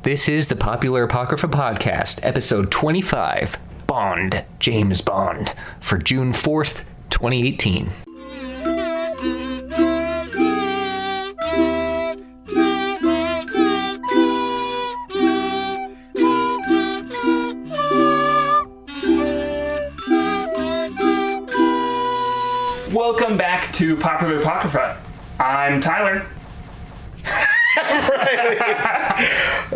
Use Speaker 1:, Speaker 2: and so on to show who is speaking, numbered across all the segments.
Speaker 1: This is the Popular Apocrypha Podcast, episode 25, Bond, James Bond, for June 4th, 2018.
Speaker 2: Welcome back to Popular Apocrypha. I'm Tyler.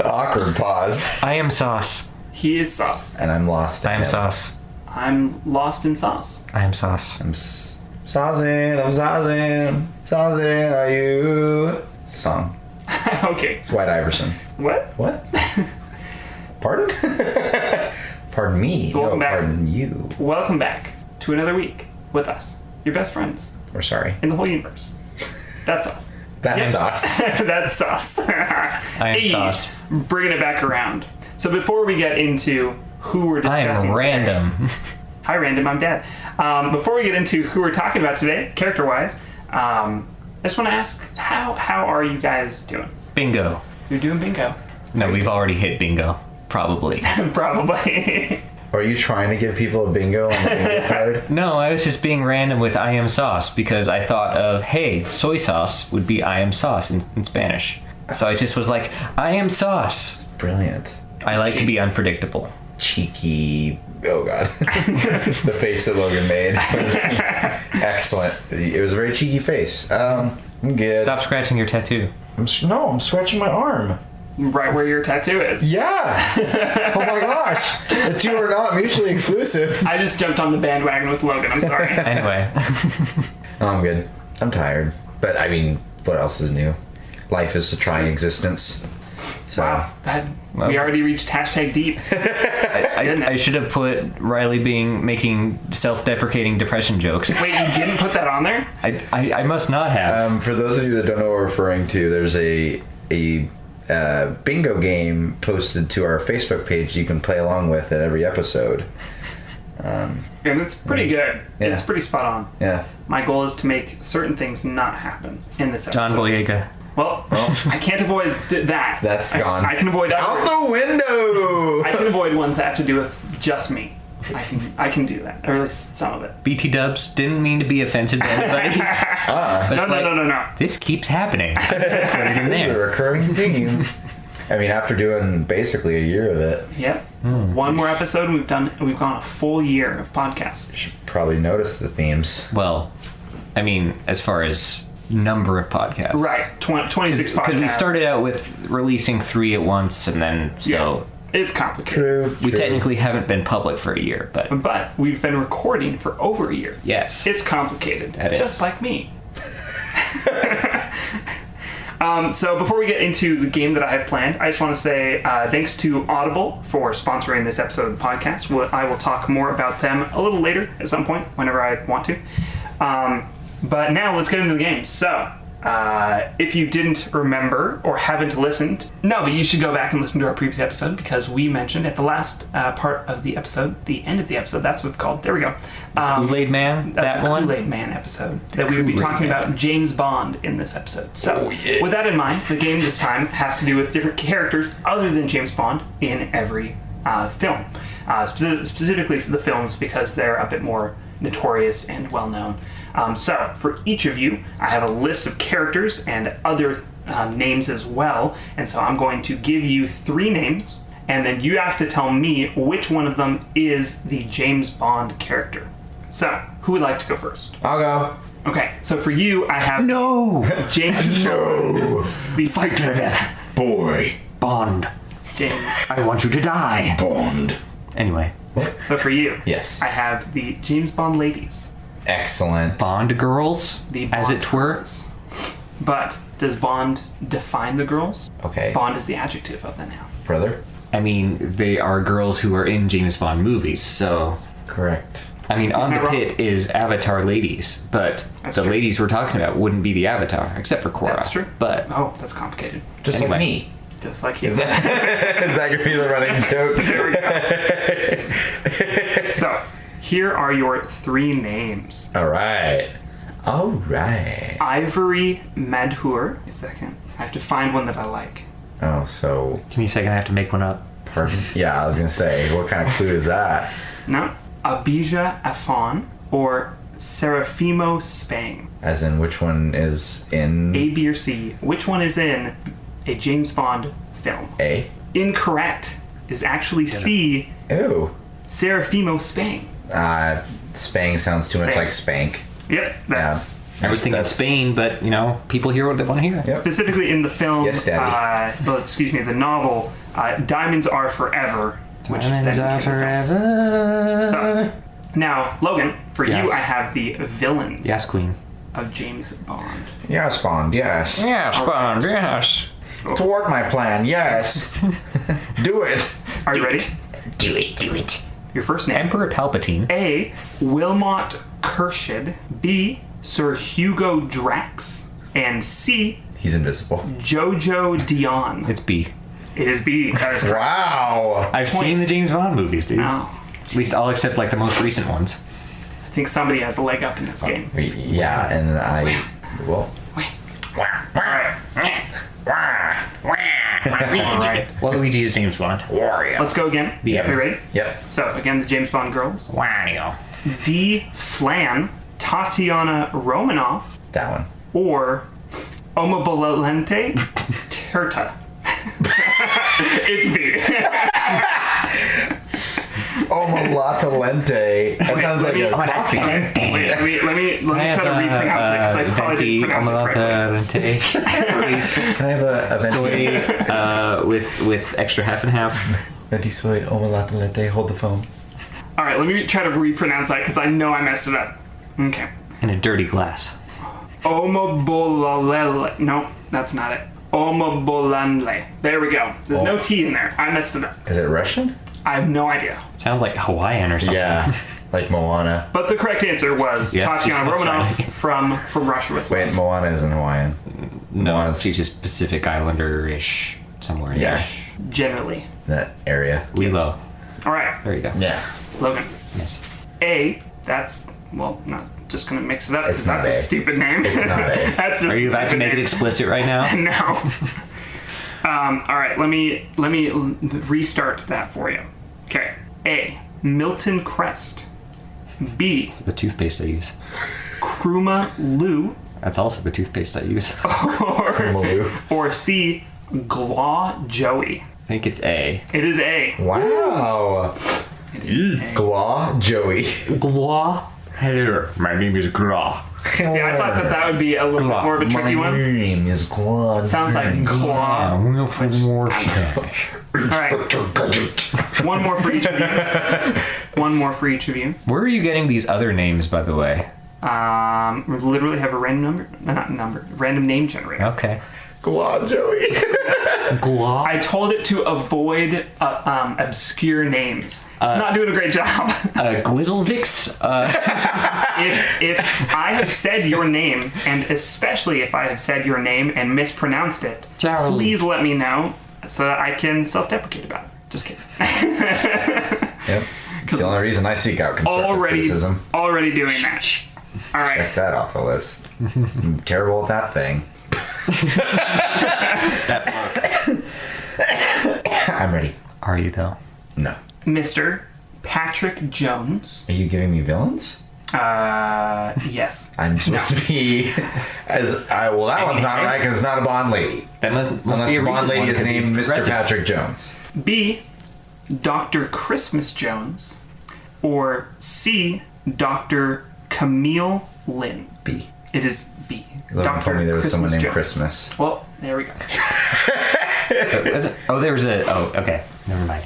Speaker 3: Awkward pause.
Speaker 1: I am Sauce.
Speaker 2: He is Sauce.
Speaker 3: And I'm lost.
Speaker 1: I am Sauce.
Speaker 2: I'm lost in sauce.
Speaker 1: I am Sauce.
Speaker 3: I'm saucing. I'm saucing. Saucing. Are you? Song.
Speaker 2: Okay.
Speaker 3: It's White Iverson.
Speaker 2: What?
Speaker 3: What? Pardon? Pardon me.
Speaker 2: So welcome back.
Speaker 3: Pardon you.
Speaker 2: Welcome back to another week with us, your best friends
Speaker 3: We're sorry.
Speaker 2: in the whole universe. That's us.
Speaker 3: That's us.
Speaker 2: That's Sauce.
Speaker 1: I am Sauce.
Speaker 2: Bringing it back around. So before we get into who we're
Speaker 1: I
Speaker 2: discussing
Speaker 1: am Random.
Speaker 2: today, hi, Random. I'm Dad. Before we get into who we're talking about today, character-wise, I just want to ask, how are you guys doing?
Speaker 1: Bingo.
Speaker 2: You're doing bingo.
Speaker 1: No, we've already hit bingo. Probably.
Speaker 2: Probably.
Speaker 3: Are you trying to give people a bingo on the bingo card?
Speaker 1: No, I was just being random with I am Sauce because I thought of, hey, soy sauce would be I am Sauce in Spanish. So I just was like, I am Sauce.
Speaker 3: Brilliant.
Speaker 1: I like to be unpredictable.
Speaker 3: Cheeky. Oh, God. The face that Logan made was excellent. It was a very cheeky face. I'm good.
Speaker 1: Stop scratching your tattoo.
Speaker 3: I'm scratching my arm.
Speaker 2: Right where your tattoo is.
Speaker 3: Yeah. Oh my gosh. The two are not mutually exclusive.
Speaker 2: I just jumped on the bandwagon with Logan. I'm sorry.
Speaker 1: Anyway.
Speaker 3: No, I'm good. I'm tired. But I mean, what else is new? Life is a trying existence. So
Speaker 2: Wow. We already reached hashtag deep.
Speaker 1: I should have put Riley making self-deprecating depression jokes.
Speaker 2: Wait, you didn't put that on there?
Speaker 1: I must not have.
Speaker 3: for those of you that don't know what we're referring to, there's a bingo game posted to our Facebook page you can play along with at every episode.
Speaker 2: And it's pretty good.
Speaker 3: Yeah.
Speaker 2: It's pretty spot on.
Speaker 3: Yeah.
Speaker 2: My goal is to make certain things not happen in this episode.
Speaker 1: John Boyega.
Speaker 2: Well, I can't avoid that.
Speaker 3: That's gone.
Speaker 2: I can avoid
Speaker 3: Out
Speaker 2: others.
Speaker 3: the window!
Speaker 2: I can avoid ones that have to do with just me. I can do that, or at least some of it.
Speaker 1: BT Dubs didn't mean to be offensive to anybody. But it's
Speaker 2: No.
Speaker 1: This keeps happening. Put it in
Speaker 3: This is a
Speaker 1: there.
Speaker 3: recurring theme. I mean, after doing basically a year of it,
Speaker 2: Yep. One more episode, and we've gone a full year of podcasts.
Speaker 3: you should probably notice the themes.
Speaker 1: Well, I mean, as far as number of podcasts.
Speaker 2: Right. 26 podcasts.
Speaker 1: Because we started out with releasing 3 at once, and then, so
Speaker 2: It's complicated.
Speaker 3: True.
Speaker 1: we technically haven't been public for a year, but
Speaker 2: But we've been recording for over a year.
Speaker 1: yes.
Speaker 2: It's complicated.
Speaker 1: That is.
Speaker 2: Just like me. So before we get into the game that I have planned, I just want to say thanks to Audible for sponsoring this episode of the podcast. I will talk more about them a little later at some point, whenever I want to. But now let's get into the game. So, if you didn't remember or haven't listened, no, but you should go back and listen to our previous episode because we mentioned at the last part of the episode, the end of the episode, that's what it's called. There we go.
Speaker 1: Kool-Aid Man, that
Speaker 2: the
Speaker 1: one.
Speaker 2: Kool-Aid Man episode that we would be
Speaker 1: Kool-Aid
Speaker 2: talking
Speaker 1: Man.
Speaker 2: about James Bond in this episode. So, with that in mind, the game this time has to do with different characters other than James Bond in every film. Specifically for the films because they're a bit more notorious and well-known. So, for each of you, I have a list of characters and other names as well. And so I'm going to give you 3 names, and then you have to tell me which one of them is the James Bond character. So, who would like to go first?
Speaker 3: I'll go.
Speaker 2: Okay, so for you, I have
Speaker 1: No!
Speaker 2: James.
Speaker 3: No!
Speaker 1: Fight to the death.
Speaker 3: Boy.
Speaker 1: Bond.
Speaker 2: James.
Speaker 1: I want you to die.
Speaker 3: Bond.
Speaker 1: Anyway.
Speaker 2: So for you,
Speaker 3: Yes.
Speaker 2: I have the James Bond ladies.
Speaker 3: Excellent.
Speaker 1: Bond girls,
Speaker 2: The
Speaker 1: as
Speaker 2: Bond
Speaker 1: it were.
Speaker 2: girls. But does Bond define the girls?
Speaker 3: Okay.
Speaker 2: Bond is the adjective of the noun.
Speaker 3: Brother?
Speaker 1: I mean, they are girls who are in James Bond movies, so...
Speaker 3: Correct.
Speaker 1: I mean, On
Speaker 2: I
Speaker 1: the
Speaker 2: wrong?
Speaker 1: Pit is Avatar ladies, but
Speaker 2: That's
Speaker 1: the
Speaker 2: true.
Speaker 1: ladies we're talking about wouldn't be the Avatar, except for Korra.
Speaker 2: That's true.
Speaker 1: But
Speaker 2: Oh, that's complicated.
Speaker 3: Just
Speaker 1: Anyway.
Speaker 3: like me.
Speaker 2: Just like you.
Speaker 3: Is that gonna be the running joke?
Speaker 2: There we go. So, here are your 3 names.
Speaker 3: Alright. Alright.
Speaker 2: Ivory Madhur. A second. I have to find one that I like.
Speaker 3: Oh, so
Speaker 1: Give me a second, I have to make one up.
Speaker 3: pardon? Yeah, I was gonna say, what kind of clue is that?
Speaker 2: No. Abijah Afon or Serafimo Spang.
Speaker 3: As in, which one is in
Speaker 2: A, B, or C. Which one is in a James Bond film?
Speaker 3: A?
Speaker 2: Incorrect. Is actually C.
Speaker 3: Ew.
Speaker 2: Serafimo Spang.
Speaker 3: Spang sounds too much
Speaker 2: Spank.
Speaker 3: like spank.
Speaker 2: Yep, that's
Speaker 1: I was thinking
Speaker 3: That's-
Speaker 1: Spain, but, people hear what they want to hear.
Speaker 3: Yep.
Speaker 2: specifically in the film.
Speaker 3: Yes, Daddy.
Speaker 2: The novel. Diamonds Are Forever. Which
Speaker 1: Diamonds
Speaker 2: then
Speaker 1: are
Speaker 2: became the film.
Speaker 1: forever.
Speaker 2: So, now, Logan, for
Speaker 1: Yes.
Speaker 2: you, I have the villains
Speaker 1: Yes, Queen.
Speaker 2: of James Bond.
Speaker 3: Yes, Bond, yes.
Speaker 1: Yes, Bond, yes.
Speaker 3: Thwart my plan, yes. Do it.
Speaker 2: Are you ready?
Speaker 1: Do it.
Speaker 2: Your first name.
Speaker 1: Emperor Palpatine.
Speaker 2: A. Wilmot Kershid. B. Sir Hugo Drax. And C.
Speaker 3: He's invisible.
Speaker 2: Jojo Dion.
Speaker 1: It's B.
Speaker 2: It is B. That is correct.
Speaker 3: Wow.
Speaker 1: I've seen the James Bond movies, dude.
Speaker 2: Now,
Speaker 1: At least all except like the most recent ones.
Speaker 2: I think somebody has a leg up in this game.
Speaker 3: Yeah, and I... Well...
Speaker 2: Alright,
Speaker 1: Alright. Waluigi is James Bond.
Speaker 3: Wario.
Speaker 2: let's go again.
Speaker 1: Yep.
Speaker 2: You ready?
Speaker 3: Yep.
Speaker 2: So, again, the James Bond girls.
Speaker 1: Wario.
Speaker 2: D. Flan, Tatiana Romanoff,
Speaker 3: That one.
Speaker 2: or Omabolente Terta. It's B.
Speaker 3: Omalata lente. That
Speaker 2: Wait,
Speaker 3: sounds
Speaker 2: let
Speaker 3: like
Speaker 2: me-
Speaker 3: a coffee.
Speaker 2: Wait, let me try to repronounce it because I probably didn't pronounce it correctly.
Speaker 1: Please.
Speaker 3: Can I have a venti?
Speaker 1: Soy with extra half and half.
Speaker 3: Venti soy omalata lente. Hold the phone.
Speaker 2: All right, let me try to repronounce that because I know I messed it up. Okay.
Speaker 1: In a dirty glass.
Speaker 2: Omabolalele. No, that's not it. Omabolanle. There we go. There's no T in there. I messed it up.
Speaker 3: Is it Russian?
Speaker 2: I have no idea.
Speaker 1: It sounds like Hawaiian or something.
Speaker 3: Yeah. Like Moana.
Speaker 2: But the correct answer was
Speaker 1: Yes,
Speaker 2: Tatiana
Speaker 1: yes,
Speaker 2: Romanoff
Speaker 1: right.
Speaker 2: from Russia with
Speaker 3: Wait,
Speaker 2: Love.
Speaker 3: Moana isn't Hawaiian.
Speaker 1: No,
Speaker 3: Moana's-
Speaker 1: she's just Pacific Islander-ish. Somewhere in
Speaker 3: Yeah.
Speaker 2: Generally.
Speaker 3: That area.
Speaker 1: there. Lilo.
Speaker 2: All right,
Speaker 1: There you go.
Speaker 3: Yeah.
Speaker 2: Logan.
Speaker 1: Yes.
Speaker 2: A. That's not just gonna mix it up
Speaker 3: It's
Speaker 2: because
Speaker 3: not
Speaker 2: that's a
Speaker 3: A.
Speaker 2: stupid name.
Speaker 3: It's not A.
Speaker 2: That's
Speaker 1: Are you about to make it explicit right now?
Speaker 2: No. All right, let me restart that for you. Okay. A. Milton Crest. B.
Speaker 1: The toothpaste I use.
Speaker 2: Kruma Lou.
Speaker 1: That's also the toothpaste I use.
Speaker 2: Or C. Glaw Joey.
Speaker 1: I think it's A.
Speaker 2: It is A.
Speaker 3: Wow.
Speaker 2: It is A.
Speaker 3: Glaw Joey.
Speaker 1: Gla. Hello, my name is Gla.
Speaker 2: See, I thought that would be a little bit more of a tricky
Speaker 3: My
Speaker 2: one.
Speaker 3: name is Glaw.
Speaker 2: Sounds like claw. All right. One more for each of you. One more for each of you.
Speaker 1: Where are you getting these other names, by the way?
Speaker 2: We literally have a random random name generator.
Speaker 1: Okay.
Speaker 3: Glaw Joey.
Speaker 1: Gla.
Speaker 2: I told it to avoid obscure names. It's not doing a great job.
Speaker 1: Glizzlezix.
Speaker 2: If I have said your name, and especially if I have said your name and mispronounced it,
Speaker 1: Charlie.
Speaker 2: please let me know so that I can self-deprecate about it. Just kidding.
Speaker 3: Yep. It's the only reason I seek out constructive criticism.
Speaker 2: Already doing that. All right.
Speaker 3: Check that off the list. I'm terrible at that thing. I'm ready.
Speaker 1: Are you though?
Speaker 3: No.
Speaker 2: Mr. Patrick Jones.
Speaker 3: Are you giving me villains?
Speaker 2: Yes.
Speaker 3: I'm supposed to be. Well, that one's not right because it's not a Bond lady.
Speaker 1: That must
Speaker 3: Unless
Speaker 1: be a
Speaker 3: the Bond
Speaker 1: recent
Speaker 3: lady
Speaker 1: one,
Speaker 3: is
Speaker 1: 'cause
Speaker 3: named
Speaker 1: he's
Speaker 3: Mr.
Speaker 1: progressive.
Speaker 3: Patrick Jones.
Speaker 2: B. Dr. Christmas Jones. Or C. Dr. Camille Lynn.
Speaker 3: B.
Speaker 2: It is B.
Speaker 3: Logan told me there was someone named
Speaker 2: Jones.
Speaker 3: Christmas.
Speaker 2: Well, there we go.
Speaker 1: There was a. Oh, okay. Never mind.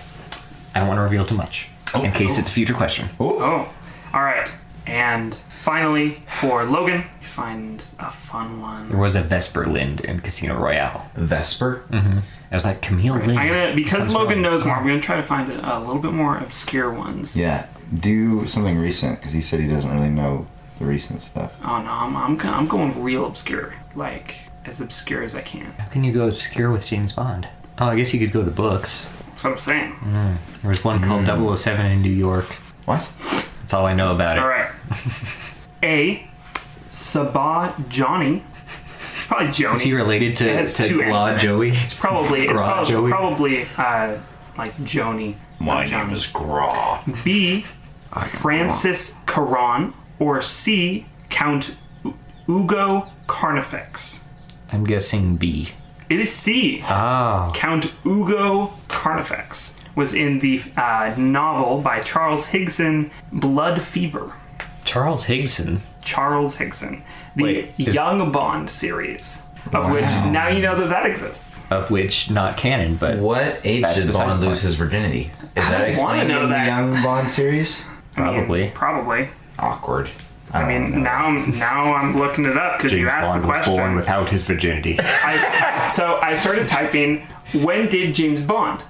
Speaker 1: I don't want to reveal too much in case it's a future question.
Speaker 3: Ooh.
Speaker 2: Oh, all right. And finally, for Logan, find a fun one.
Speaker 1: There was a Vesper Lind in Casino Royale.
Speaker 3: Vesper?
Speaker 1: It was like Camille Lind.
Speaker 2: I'm gonna, because
Speaker 1: Sounds
Speaker 2: Logan
Speaker 1: right.
Speaker 2: knows more, I'm gonna try to find a little bit more obscure ones.
Speaker 3: Yeah. Do something recent because he said he doesn't really know the recent stuff.
Speaker 2: Oh no, I'm going real obscure, like as obscure as I can.
Speaker 1: How can you go obscure with James Bond? Oh, I guess you could go the books.
Speaker 2: That's what I'm saying.
Speaker 1: There was one called 007 in New York.
Speaker 3: What?
Speaker 1: That's all I know about it.
Speaker 2: All right. A. Sabah Johnny. probably Joni.
Speaker 1: Is he related to
Speaker 2: It has two N's
Speaker 1: Gla
Speaker 2: in it.
Speaker 1: Joey?
Speaker 2: It's probably
Speaker 1: Joey?
Speaker 2: like Joni.
Speaker 3: My
Speaker 2: not
Speaker 3: name
Speaker 2: Johnny.
Speaker 3: is Gra.
Speaker 2: B. Francis Caron, or C. Count Ugo Carnifex.
Speaker 1: I'm guessing B.
Speaker 2: It is C.
Speaker 1: Oh.
Speaker 2: Count Ugo Carnifex was in the novel by Charles Higson, Blood Fever.
Speaker 1: Charles Higson.
Speaker 2: Charles Higson. The
Speaker 1: Wait,
Speaker 2: Young Bond series, of which now you know that exists.
Speaker 1: Of which, not canon, but...
Speaker 3: What age
Speaker 1: That's
Speaker 3: did
Speaker 1: beside
Speaker 3: Bond
Speaker 1: the
Speaker 3: lose
Speaker 1: point.
Speaker 3: his virginity? Is
Speaker 2: I
Speaker 3: that
Speaker 2: don't wanna
Speaker 3: explained
Speaker 2: know
Speaker 3: in the
Speaker 2: that.
Speaker 3: Young Bond series?
Speaker 1: Probably.
Speaker 2: Probably.
Speaker 3: Awkward.
Speaker 2: I mean, now I'm looking it up because you asked the question.
Speaker 1: without his virginity.
Speaker 2: So I started typing, when did James Bond?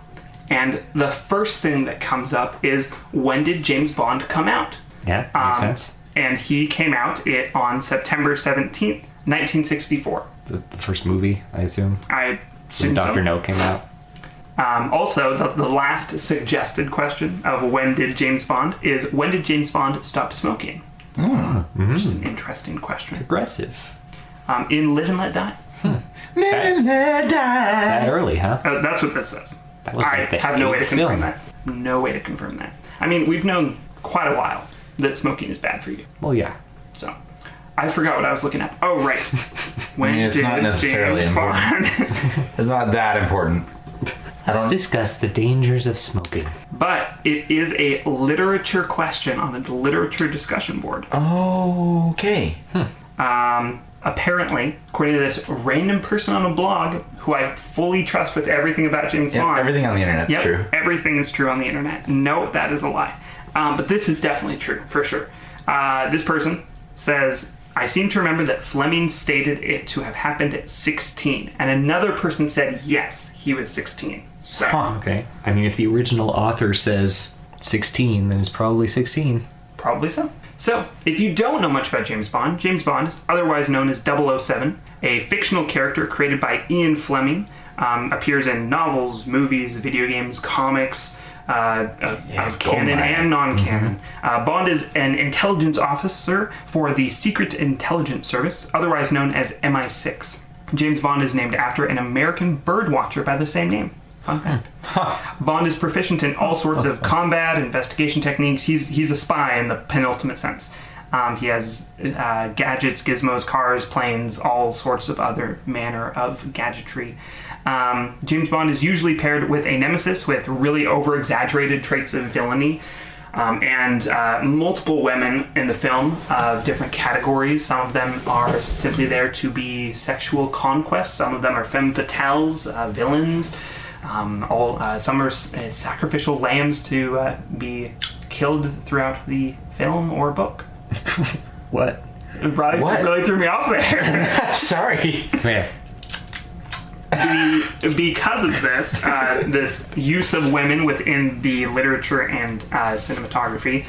Speaker 2: And the first thing that comes up is, when did James Bond come out?
Speaker 1: Yeah, makes sense.
Speaker 2: And he came out on September 17th, 1964.
Speaker 1: The first movie, I assume.
Speaker 2: I
Speaker 1: When
Speaker 2: assume
Speaker 1: Dr.
Speaker 2: so.
Speaker 1: No came out.
Speaker 2: Also, the last suggested question of when did James Bond is, when did James Bond stop smoking? Which is an interesting question.
Speaker 1: Aggressive.
Speaker 2: In Live and Let Die.
Speaker 1: That early, huh?
Speaker 2: That's what this says.
Speaker 1: That was
Speaker 2: I
Speaker 1: like the
Speaker 2: have no way to
Speaker 1: 8th
Speaker 2: confirm
Speaker 1: film.
Speaker 2: that. No way to confirm that. I mean, we've known quite a while that smoking is bad for you.
Speaker 1: Well, yeah.
Speaker 2: So, I forgot what I was looking at. Oh, right. When
Speaker 3: I mean, it's not necessarily
Speaker 2: James
Speaker 3: important.
Speaker 2: Bond-
Speaker 3: It's not that important.
Speaker 1: Let's discuss the dangers of smoking.
Speaker 2: But it is a literature question on a literature discussion board.
Speaker 3: Okay.
Speaker 2: Apparently, according to this random person on a blog, who I fully trust with everything about James
Speaker 3: Yep,
Speaker 2: Bond.
Speaker 3: everything on the internet's
Speaker 2: Yep,
Speaker 3: true.
Speaker 2: everything is true on the internet. No, that is a lie. But this is definitely true, for sure. This person says, I seem to remember that Fleming stated it to have happened at 16. And another person said, yes, he was 16. So,
Speaker 1: Okay. I mean, if the original author says 16, then it's probably 16.
Speaker 2: probably so. So, if you don't know much about James Bond is otherwise known as 007, a fictional character created by Ian Fleming, appears in novels, movies, video games, comics, of canon and non-canon. Bond is an intelligence officer for the Secret Intelligence Service, otherwise known as MI6. James Bond is named after an American bird watcher by the same name. Fun fact. Bond is proficient in all sorts of combat, investigation techniques. He's a spy in the penultimate sense. He has gadgets, gizmos, cars, planes, all sorts of other manner of gadgetry. James Bond is usually paired with a nemesis with really over-exaggerated traits of villainy. And multiple women in the film of different categories. Some of them are simply there to be sexual conquests. Some of them are femme fatales, villains. Some are sacrificial lambs to be killed throughout the film or book.
Speaker 1: What?
Speaker 2: It really threw me off there.
Speaker 3: Sorry.
Speaker 1: Come here.
Speaker 2: Because of this, this use of women within the literature and cinematography,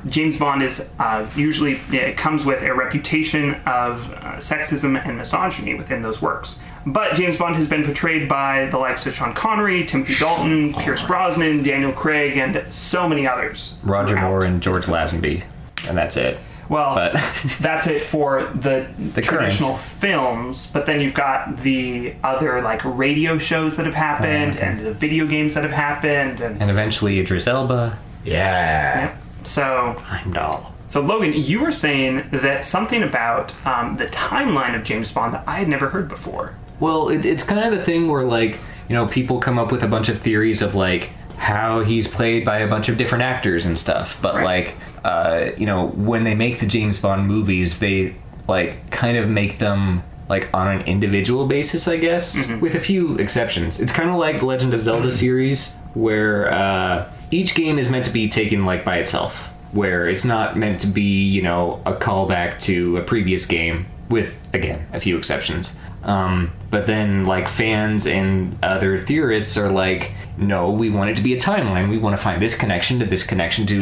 Speaker 2: James Bond is usually it comes with a reputation of sexism and misogyny within those works. But James Bond has been portrayed by the likes of Sean Connery, Timothy Dalton, Pierce Brosnan, Daniel Craig, and so many others.
Speaker 1: Roger
Speaker 2: throughout.
Speaker 1: Moore and George Lazenby. And that's it.
Speaker 2: Well,
Speaker 1: But-
Speaker 2: that's it for the traditional
Speaker 1: current.
Speaker 2: films, but then you've got the other like radio shows that have happened and the video games that have happened
Speaker 1: And eventually Idris Elba.
Speaker 3: Yeah.
Speaker 2: Yep. So
Speaker 1: Heimdall.
Speaker 2: Logan, you were saying that something about the timeline of James Bond that I had never heard before.
Speaker 1: Well, it's kind of the thing where, like, you know, people come up with a bunch of theories of, like, how he's played by a bunch of different actors and stuff. But,
Speaker 2: Right.
Speaker 1: you know, when they make the James Bond movies, they, like, kind of make them, like, on an individual basis, I guess, with a few exceptions. It's kind of like the Legend of Zelda series, where each game is meant to be taken, like, by itself. Where it's not meant to be, you know, a callback to a previous game, with, again, a few exceptions. But then, like, fans and other theorists are like, no, we want it to be a timeline. We want to find this connection to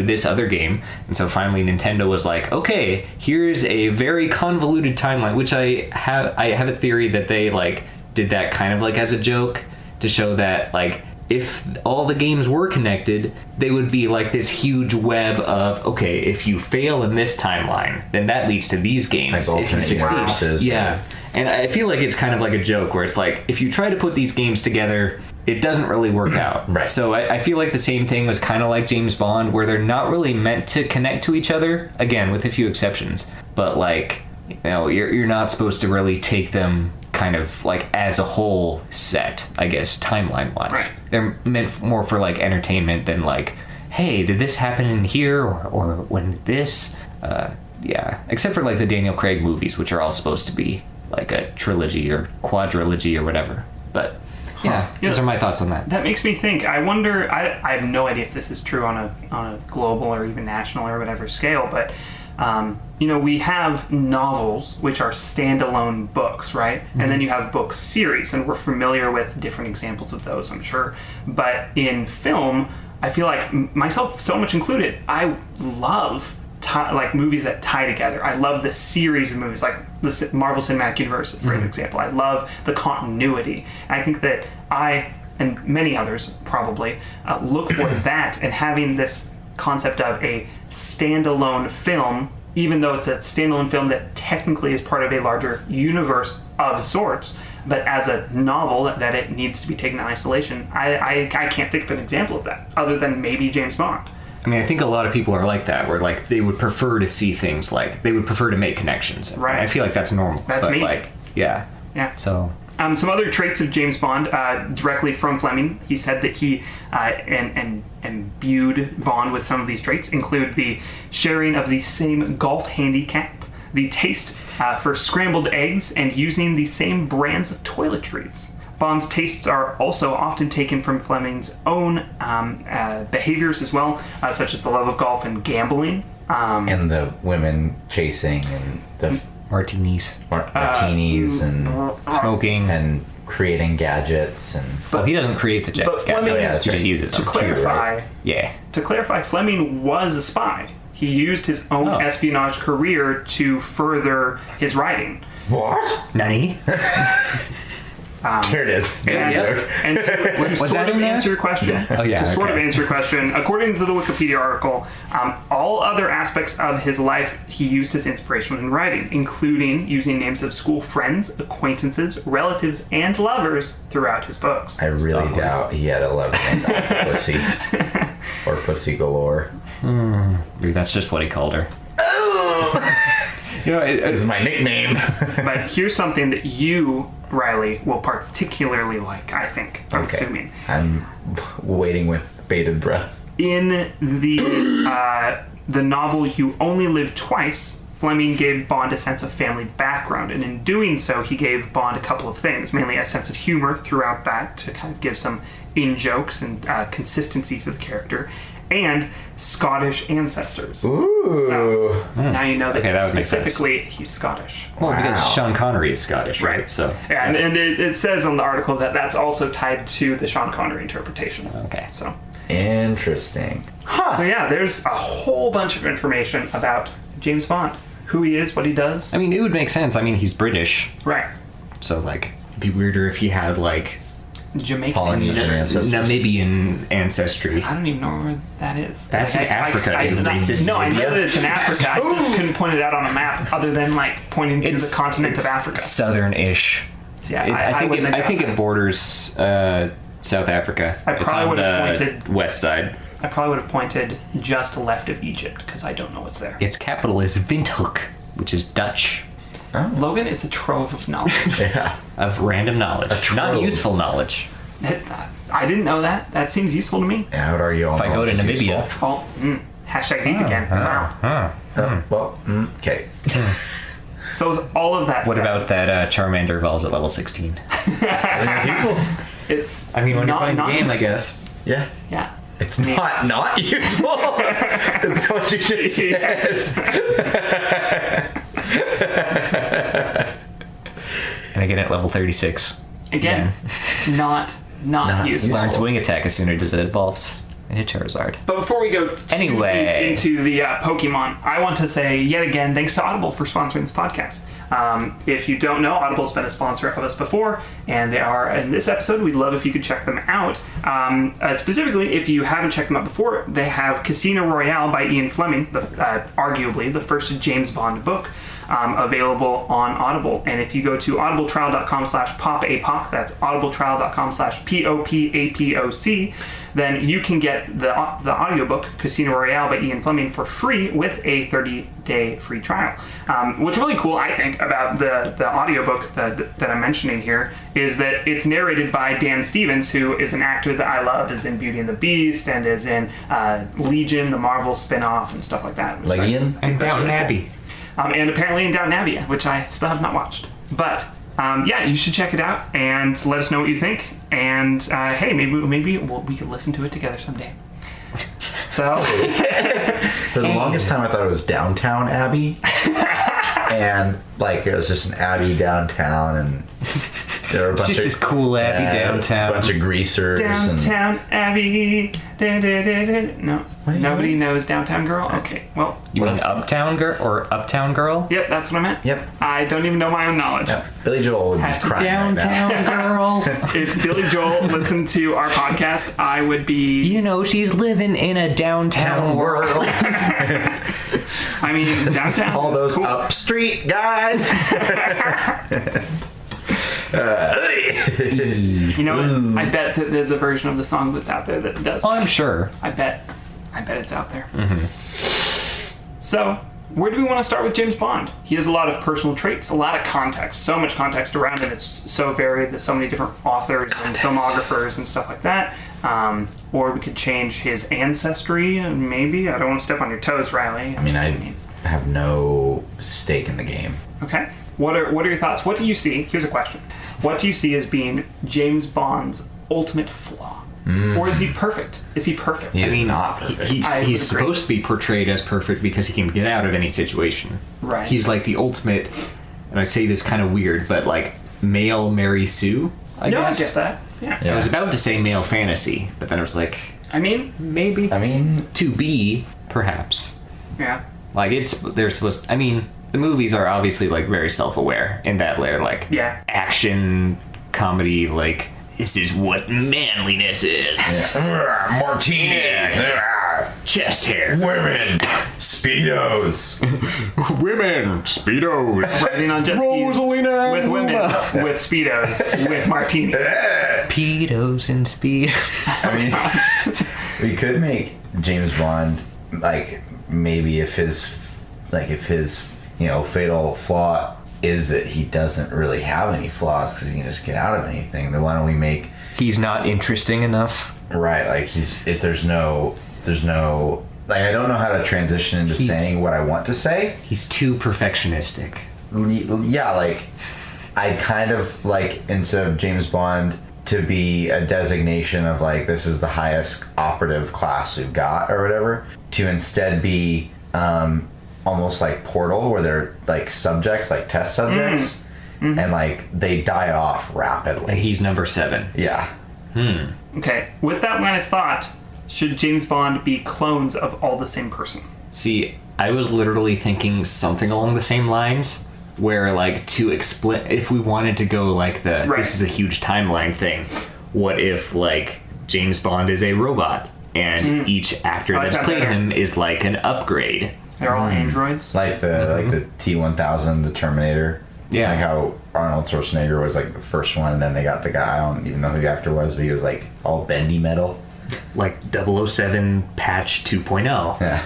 Speaker 1: this other game. And so finally Nintendo was like, okay, here's a very convoluted timeline, which I have a theory that they, like, did that kind of, like, as a joke to show that, like, if all the games were connected, they would be like this huge web of, okay, if you fail in this timeline, then that leads to these games.
Speaker 3: Like
Speaker 1: if you succeed,
Speaker 3: universes,
Speaker 1: yeah. And I feel like it's kind of like a joke where it's like, if you try to put these games together, it doesn't really work out.
Speaker 3: Right.
Speaker 1: So I feel like the same thing was kind of like James Bond, where they're not really meant to connect to each other, again, with a few exceptions. But like, you know, you're not supposed to really take them kind of like as a whole set, I guess, timeline wise.
Speaker 2: Right.
Speaker 1: They're meant more for like entertainment than like, hey, did this happen in here, or when did this? Yeah, except for like the Daniel Craig movies, which are all supposed to be like a trilogy or quadrilogy or whatever. But yeah, those are my thoughts on that.
Speaker 2: That makes me think. I wonder. I have no idea if this is true on a global or even national or whatever scale, but you know, we have novels which are standalone books, right? Mm-hmm. And then you have book series, and we're familiar with different examples of those, I'm sure. But in film, I feel like myself, so much included, I love like movies that tie together. I love the series of movies, like the Marvel Cinematic Universe, for example. I love the continuity. And I think that I, and many others probably, look for that, and having this concept of a standalone film, even though it's a standalone film that technically is part of a larger universe of sorts, but as a novel that it needs to be taken in isolation. I can't think of an example of that other than maybe James Bond.
Speaker 1: I mean, I think a lot of people are like that, where like they would prefer to see things, like they would prefer to make connections.
Speaker 2: Right.
Speaker 1: I feel like that's normal.
Speaker 2: That's
Speaker 1: but
Speaker 2: me.
Speaker 1: Like, yeah.
Speaker 2: Yeah.
Speaker 1: So.
Speaker 2: Some other traits of James Bond, directly from Fleming, he said that he and imbued Bond with some of these traits include the sharing of the same golf handicap, the taste for scrambled eggs, and using the same brands of toiletries. Bond's tastes are also often taken from Fleming's own behaviors as well, such as the love of golf and gambling.
Speaker 3: And the women chasing and the
Speaker 1: Martinis.
Speaker 3: martinis and
Speaker 1: Smoking.
Speaker 3: and creating gadgets and
Speaker 1: Well, he doesn't create the jet.
Speaker 2: But Fleming,
Speaker 3: yeah, that's
Speaker 1: he
Speaker 3: right.
Speaker 1: just uses
Speaker 2: to
Speaker 1: them.
Speaker 2: clarify,
Speaker 3: right.
Speaker 1: Yeah.
Speaker 2: Fleming was a spy. He used his own espionage career to further his writing.
Speaker 3: what?
Speaker 1: Nani?
Speaker 3: Here it is.
Speaker 2: And to sort
Speaker 1: that
Speaker 2: of
Speaker 1: in there?
Speaker 2: answer your question,
Speaker 1: Oh, yeah,
Speaker 2: to sort of
Speaker 1: okay.
Speaker 2: answer your question, according to the Wikipedia article, all other aspects of his life he used as inspiration in writing, including using names of school friends, acquaintances, relatives, and lovers throughout his books.
Speaker 3: I really doubt he had a love named Pussy or Pussy Galore.
Speaker 1: Maybe that's just what he called her. You know,
Speaker 3: This is my nickname.
Speaker 2: But here's something that you, Riley, will particularly like, I think, I'm assuming.
Speaker 3: I'm waiting with bated breath.
Speaker 2: In the novel You Only Live Twice, Fleming gave Bond a sense of family background, and in doing so, he gave Bond a couple of things, mainly a sense of humor throughout that to kind of give some in-jokes and consistencies of the character, and Scottish ancestors.
Speaker 3: Ooh.
Speaker 2: So now you know that,
Speaker 1: that would make sense.
Speaker 2: specifically he's Scottish.
Speaker 1: Well, because
Speaker 3: Wow.
Speaker 1: Sean Connery is Scottish, right? So.
Speaker 2: Yeah, and it says on the article that that's also tied to the Sean Connery interpretation.
Speaker 1: Okay.
Speaker 2: So
Speaker 3: Interesting.
Speaker 2: yeah, there's a whole bunch of information about James Bond, who he is, what he does.
Speaker 1: I mean, it would make sense. I mean, he's British,
Speaker 2: Right.
Speaker 1: so like, it'd be weirder if he had like
Speaker 2: Jamaican
Speaker 3: Polynesian
Speaker 2: ancestors.
Speaker 3: ancestors.
Speaker 1: Namibian ancestry.
Speaker 2: I don't even know where that is.
Speaker 1: That's in Africa, you racist
Speaker 2: No, I know
Speaker 1: idiot.
Speaker 2: that it's in Africa. I just couldn't point it out on a map other than like pointing to the continent of Africa.
Speaker 1: Southern-ish.
Speaker 2: So, yeah,
Speaker 1: I think it borders South Africa.
Speaker 2: I
Speaker 1: It's
Speaker 2: probably
Speaker 1: on
Speaker 2: would have
Speaker 1: the
Speaker 2: pointed-
Speaker 1: west side.
Speaker 2: I probably would have pointed just left of Egypt because I don't know what's there.
Speaker 1: Its capital is Windhoek, which is Dutch.
Speaker 2: Logan is a trove of knowledge.
Speaker 3: Yeah.
Speaker 1: Of random knowledge, not
Speaker 3: trove.
Speaker 1: useful knowledge.
Speaker 2: I didn't know that. That seems useful to me.
Speaker 3: I would argue all
Speaker 1: If I go to
Speaker 3: knowledge is
Speaker 1: Namibia,
Speaker 3: useful.
Speaker 2: Well, hashtag deep again. Wow.
Speaker 3: Well, okay.
Speaker 2: So with all of that
Speaker 1: what
Speaker 2: stuff,
Speaker 1: about that Charmander evolves at level 16?
Speaker 3: I think that's useful.
Speaker 2: it's
Speaker 1: I mean, when you're
Speaker 2: not-
Speaker 1: playing the
Speaker 2: not
Speaker 1: game, I
Speaker 2: useful.
Speaker 1: guess.
Speaker 3: Yeah.
Speaker 2: Yeah.
Speaker 3: It's not useful. Is that what you just said?
Speaker 1: And again at level 36.
Speaker 2: Again, not useful.
Speaker 1: Learns wing attack as soon as it evolves. a Charizard.
Speaker 2: But before we go too deep into the Pokemon, I want to say yet again, thanks to Audible for sponsoring this podcast. If you don't know, Audible's been a sponsor of us before, and they are in this episode. We'd love if you could check them out. Specifically, if you haven't checked them out before, they have Casino Royale by Ian Fleming, arguably the first James Bond book, available on Audible. And if you go to audibletrial.com/popapoc, that's audibletrial.com/popapoc, then you can get the audiobook Casino Royale by Ian Fleming for free with a 30-day free trial. What's really cool, I think, about the audiobook that I'm mentioning here is that it's narrated by Dan Stevens, who is an actor that I love, is in Beauty and the Beast, and is in Legion, the Marvel spin-off, and stuff like that.
Speaker 3: Like Ian?
Speaker 1: And Downton Abbey.
Speaker 2: And apparently in Downton Abbey, which I still have not watched. But yeah, you should check it out and let us know what you think. And hey, maybe we could listen to it together someday. So
Speaker 3: for the longest time, I thought it was Downtown Abbey, and like it was just an abbey downtown, and there were a bunch
Speaker 1: just
Speaker 3: of
Speaker 1: this cool abbey downtown,
Speaker 3: a bunch of greasers.
Speaker 2: Downtown Abbey. No,
Speaker 3: What do you
Speaker 2: nobody knows Downtown Girl. Okay, well,
Speaker 1: You mean Uptown Girl or Uptown Girl?
Speaker 2: yep, that's what I meant.
Speaker 3: Yep.
Speaker 2: I don't even know my own knowledge.
Speaker 3: Yeah. Billy Joel would be crying
Speaker 1: Downtown
Speaker 3: right now.
Speaker 1: Girl.
Speaker 2: If Billy Joel listened to our podcast, I would be.
Speaker 1: You know, she's living in a downtown world.
Speaker 2: I mean, downtown.
Speaker 3: All those
Speaker 2: cool.
Speaker 3: up street guys.
Speaker 2: You know what? I bet that there's a version of the song that's out there that does.
Speaker 1: I'm sure.
Speaker 2: I bet it's out there. Mm-hmm. So, where do we want to start with James Bond? He has a lot of personal traits, a lot of context, so much context around it. It's so varied. There's so many different authors and filmographers and stuff like that. Or we could change his ancestry, maybe. I don't want to step on your toes, Riley.
Speaker 3: I mean, I have no stake in the game.
Speaker 2: Okay. What are your thoughts? What do you see? Here's a question. What do you see as being James Bond's ultimate flaw? Or is he perfect? Is he perfect?
Speaker 3: He is not perfect.
Speaker 1: He's
Speaker 2: agree.
Speaker 1: supposed to be portrayed as perfect because he can get out of any situation.
Speaker 2: Right.
Speaker 1: He's like the ultimate, and I say this kind of weird, but like male Mary Sue, I guess.
Speaker 2: I get that. Yeah.
Speaker 1: I was about to say male fantasy, but then I was like,
Speaker 2: I mean,
Speaker 1: maybe.
Speaker 3: I mean,
Speaker 1: To be, perhaps.
Speaker 2: yeah.
Speaker 1: Like, they're supposed to, I mean, the movies are obviously like very self-aware in that they're like
Speaker 2: Yeah.
Speaker 1: action comedy, like, this is what manliness is.
Speaker 3: martinis,
Speaker 1: Chest hair.
Speaker 3: women, speedos.
Speaker 1: Women. Speedos.
Speaker 2: Riding on jet skis
Speaker 1: Rosalina
Speaker 2: with women
Speaker 1: Luma.
Speaker 2: with speedos with martinis.
Speaker 1: Pedos and speed.
Speaker 3: I mean, we could make James Bond like maybe if his fatal flaw is that he doesn't really have any flaws because he can just get out of anything. Then why don't we make
Speaker 1: He's not interesting enough.
Speaker 3: right like there's no like I don't know how to transition into saying what I want to say.
Speaker 1: He's too perfectionistic.
Speaker 3: Yeah, like I kind of like instead of James Bond to be a designation of like this is the highest operative class we've got or whatever, to instead be almost like Portal where they're like subjects, like test subjects, and like they die off
Speaker 1: And
Speaker 3: rapidly.
Speaker 1: he's number 7.
Speaker 3: Yeah.
Speaker 2: Okay, with that line of thought, should James Bond be clones of all the same person?
Speaker 1: See, I was literally thinking something along the same lines, where like to explain, if we wanted to go like this is a huge timeline thing, what if like James Bond is a robot and each actor
Speaker 2: I like
Speaker 1: that's
Speaker 2: that
Speaker 1: played
Speaker 2: better.
Speaker 1: him is like an upgrade?
Speaker 2: They're all androids.
Speaker 3: Like the T-1000, the Terminator.
Speaker 1: Yeah.
Speaker 3: Like how Arnold Schwarzenegger was like the first one, and then they got the guy, I don't even know who the actor was, but he was like all bendy metal.
Speaker 1: Like 007 patch 2.0.
Speaker 3: Yeah.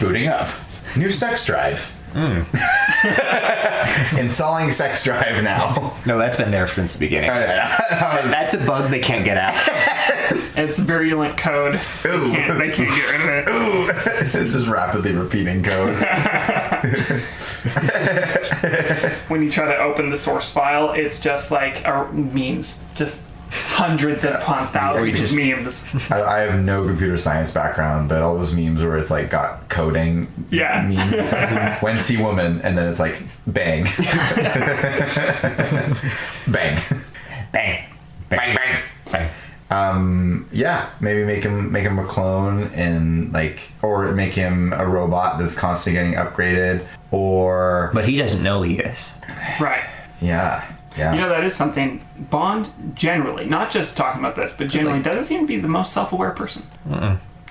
Speaker 3: Booting up. New sex drive. Installing sex drive now.
Speaker 1: No, that's been there since the beginning. That's a bug they can't get out.
Speaker 2: It's virulent code.
Speaker 3: Ooh.
Speaker 2: They can't get rid of it.
Speaker 3: It's just rapidly repeating code.
Speaker 2: When you try to open the source file, it's just like memes. Just hundreds upon thousands of memes.
Speaker 3: I have no computer science background, but all those memes where it's like got coding
Speaker 2: Yeah.
Speaker 3: memes. It's like, when see woman, and then it's like bang. Bang.
Speaker 1: Bang.
Speaker 3: Bang, bang.
Speaker 1: Bang.
Speaker 3: Yeah, maybe make him a clone and like, or make him a robot that's constantly getting upgraded, or.
Speaker 1: But he doesn't know he is.
Speaker 2: Right.
Speaker 3: Yeah. Yeah.
Speaker 2: You know, that is something. Bond generally, not just talking about this, but generally doesn't seem to be the most self-aware person.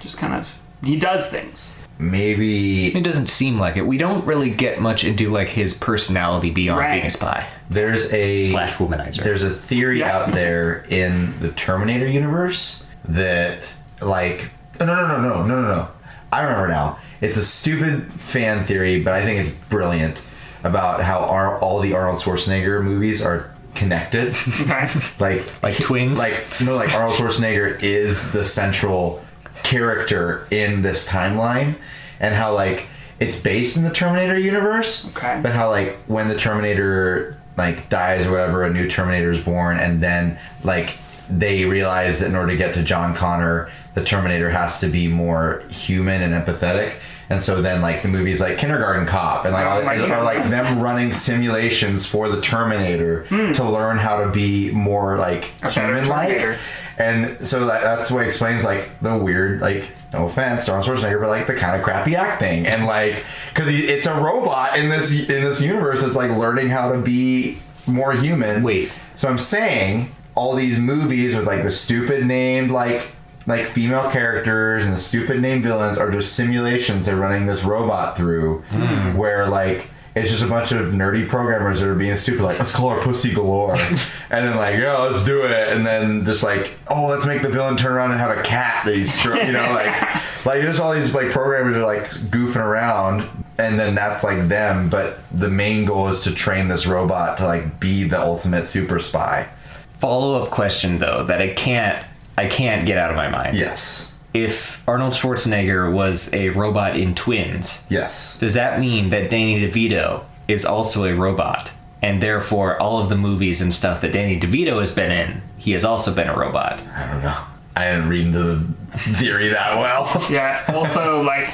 Speaker 2: Just kind of, he does things.
Speaker 3: Maybe
Speaker 1: It doesn't seem like it. We don't really get much into like his personality beyond being a spy.
Speaker 3: there's a
Speaker 1: Slash womanizer.
Speaker 3: There's a theory
Speaker 2: Yeah.
Speaker 3: out there in the Terminator universe that like no. I remember now. It's a stupid fan theory, but I think it's brilliant about how all the Arnold Schwarzenegger movies are connected.
Speaker 2: Okay.
Speaker 1: Like twins?
Speaker 3: Like Arnold Schwarzenegger is the central character in this timeline, and how like it's based in the Terminator universe.
Speaker 2: Okay.
Speaker 3: But how like when the Terminator like dies or whatever, a new Terminator is born, and then like they realize that in order to get to John Connor, the Terminator has to be more human and empathetic. And so then like the movie's like Kindergarten Cop, and like are like them running simulations for the Terminator to learn how to be more like human like. And so that's what explains like the weird, like, no offense to Arnold Schwarzenegger, but like the kind of crappy acting, and like because it's a robot in this universe that's like learning how to be more human.
Speaker 1: Wait.
Speaker 3: So I'm saying all these movies with like the stupid named like female characters and the stupid named villains are just simulations they're running this robot through, where like it's just a bunch of nerdy programmers that are being stupid, like, let's call her Pussy Galore. And then like, yeah, let's do it. And then just like, oh, let's make the villain turn around and have a cat that he's, you know, like there's all these like programmers that are like goofing around, and then that's like them. But the main goal is to train this robot to like be the ultimate super spy.
Speaker 1: Follow-up question though that I can't get out of my mind.
Speaker 3: Yes.
Speaker 1: If Arnold Schwarzenegger was a robot in Twins,
Speaker 3: Yes.
Speaker 1: does that mean that Danny DeVito is also a robot? And therefore, all of the movies and stuff that Danny DeVito has been in, he has also been a robot?
Speaker 3: I don't know. I didn't read into the theory that well.
Speaker 2: Yeah. Also, like,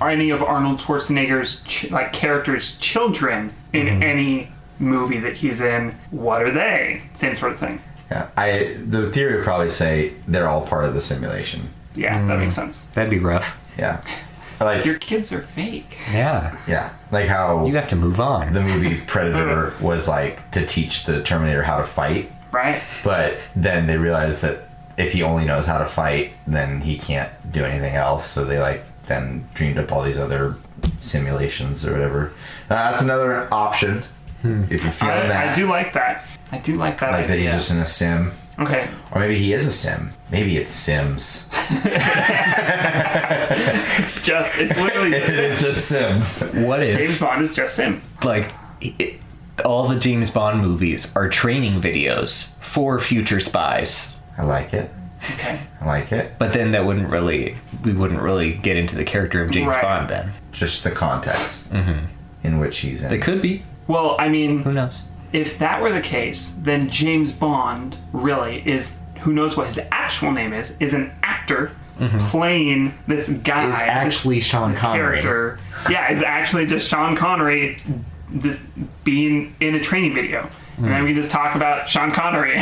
Speaker 2: are any of Arnold Schwarzenegger's characters' children in any movie that he's in? What are they? Same sort of thing.
Speaker 3: Yeah. The theory would probably say they're all part of the simulation.
Speaker 2: Yeah, that makes sense.
Speaker 1: That'd be rough.
Speaker 3: Yeah. Like
Speaker 2: Your kids are fake.
Speaker 1: Yeah.
Speaker 3: yeah, like how
Speaker 1: You have to move on.
Speaker 3: the movie Predator was like to teach the Terminator how to fight,
Speaker 2: Right?
Speaker 3: but then they realized that if he only knows how to fight, then he can't do anything else. So they like then dreamed up all these other simulations or whatever. That's another option if you're feeling that.
Speaker 2: I do like that. I do like that
Speaker 3: Like that
Speaker 2: idea.
Speaker 3: he's just in a sim.
Speaker 2: Okay.
Speaker 3: Or maybe he is a sim. Maybe it's Sims.
Speaker 2: It's literally
Speaker 3: It's just Sims.
Speaker 1: What if,
Speaker 2: James Bond is just Sims.
Speaker 1: like, all the James Bond movies are training videos for future spies?
Speaker 3: I like it.
Speaker 2: Okay.
Speaker 3: I like it.
Speaker 1: But then we wouldn't really get into the character of James
Speaker 2: Right.
Speaker 1: Bond then.
Speaker 3: Just the context in which he's in.
Speaker 1: They could be.
Speaker 2: Well, I mean,
Speaker 1: Who knows?
Speaker 2: if that were the case, then James Bond really is, who knows what his actual name is an actor playing this guy.
Speaker 1: Is actually Sean
Speaker 2: this
Speaker 1: Connery.
Speaker 2: character. Yeah, is actually just Sean Connery being in a training video. And then we can just talk about Sean Connery.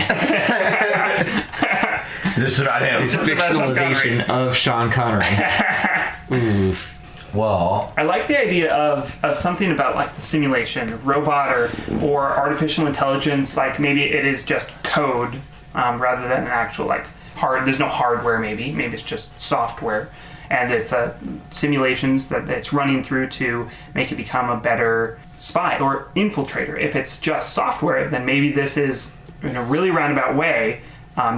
Speaker 3: Just about him.
Speaker 1: It's a
Speaker 2: Just about Sean
Speaker 1: fictionalization of Sean Connery. Ooh.
Speaker 3: Well,
Speaker 2: I like the idea of something about like the simulation, robot or artificial intelligence. Like maybe it is just code rather than an actual like there's no hardware. Maybe it's just software, and it's simulations that it's running through to make it become a better spy or infiltrator. If it's just software, then maybe this is in a really roundabout way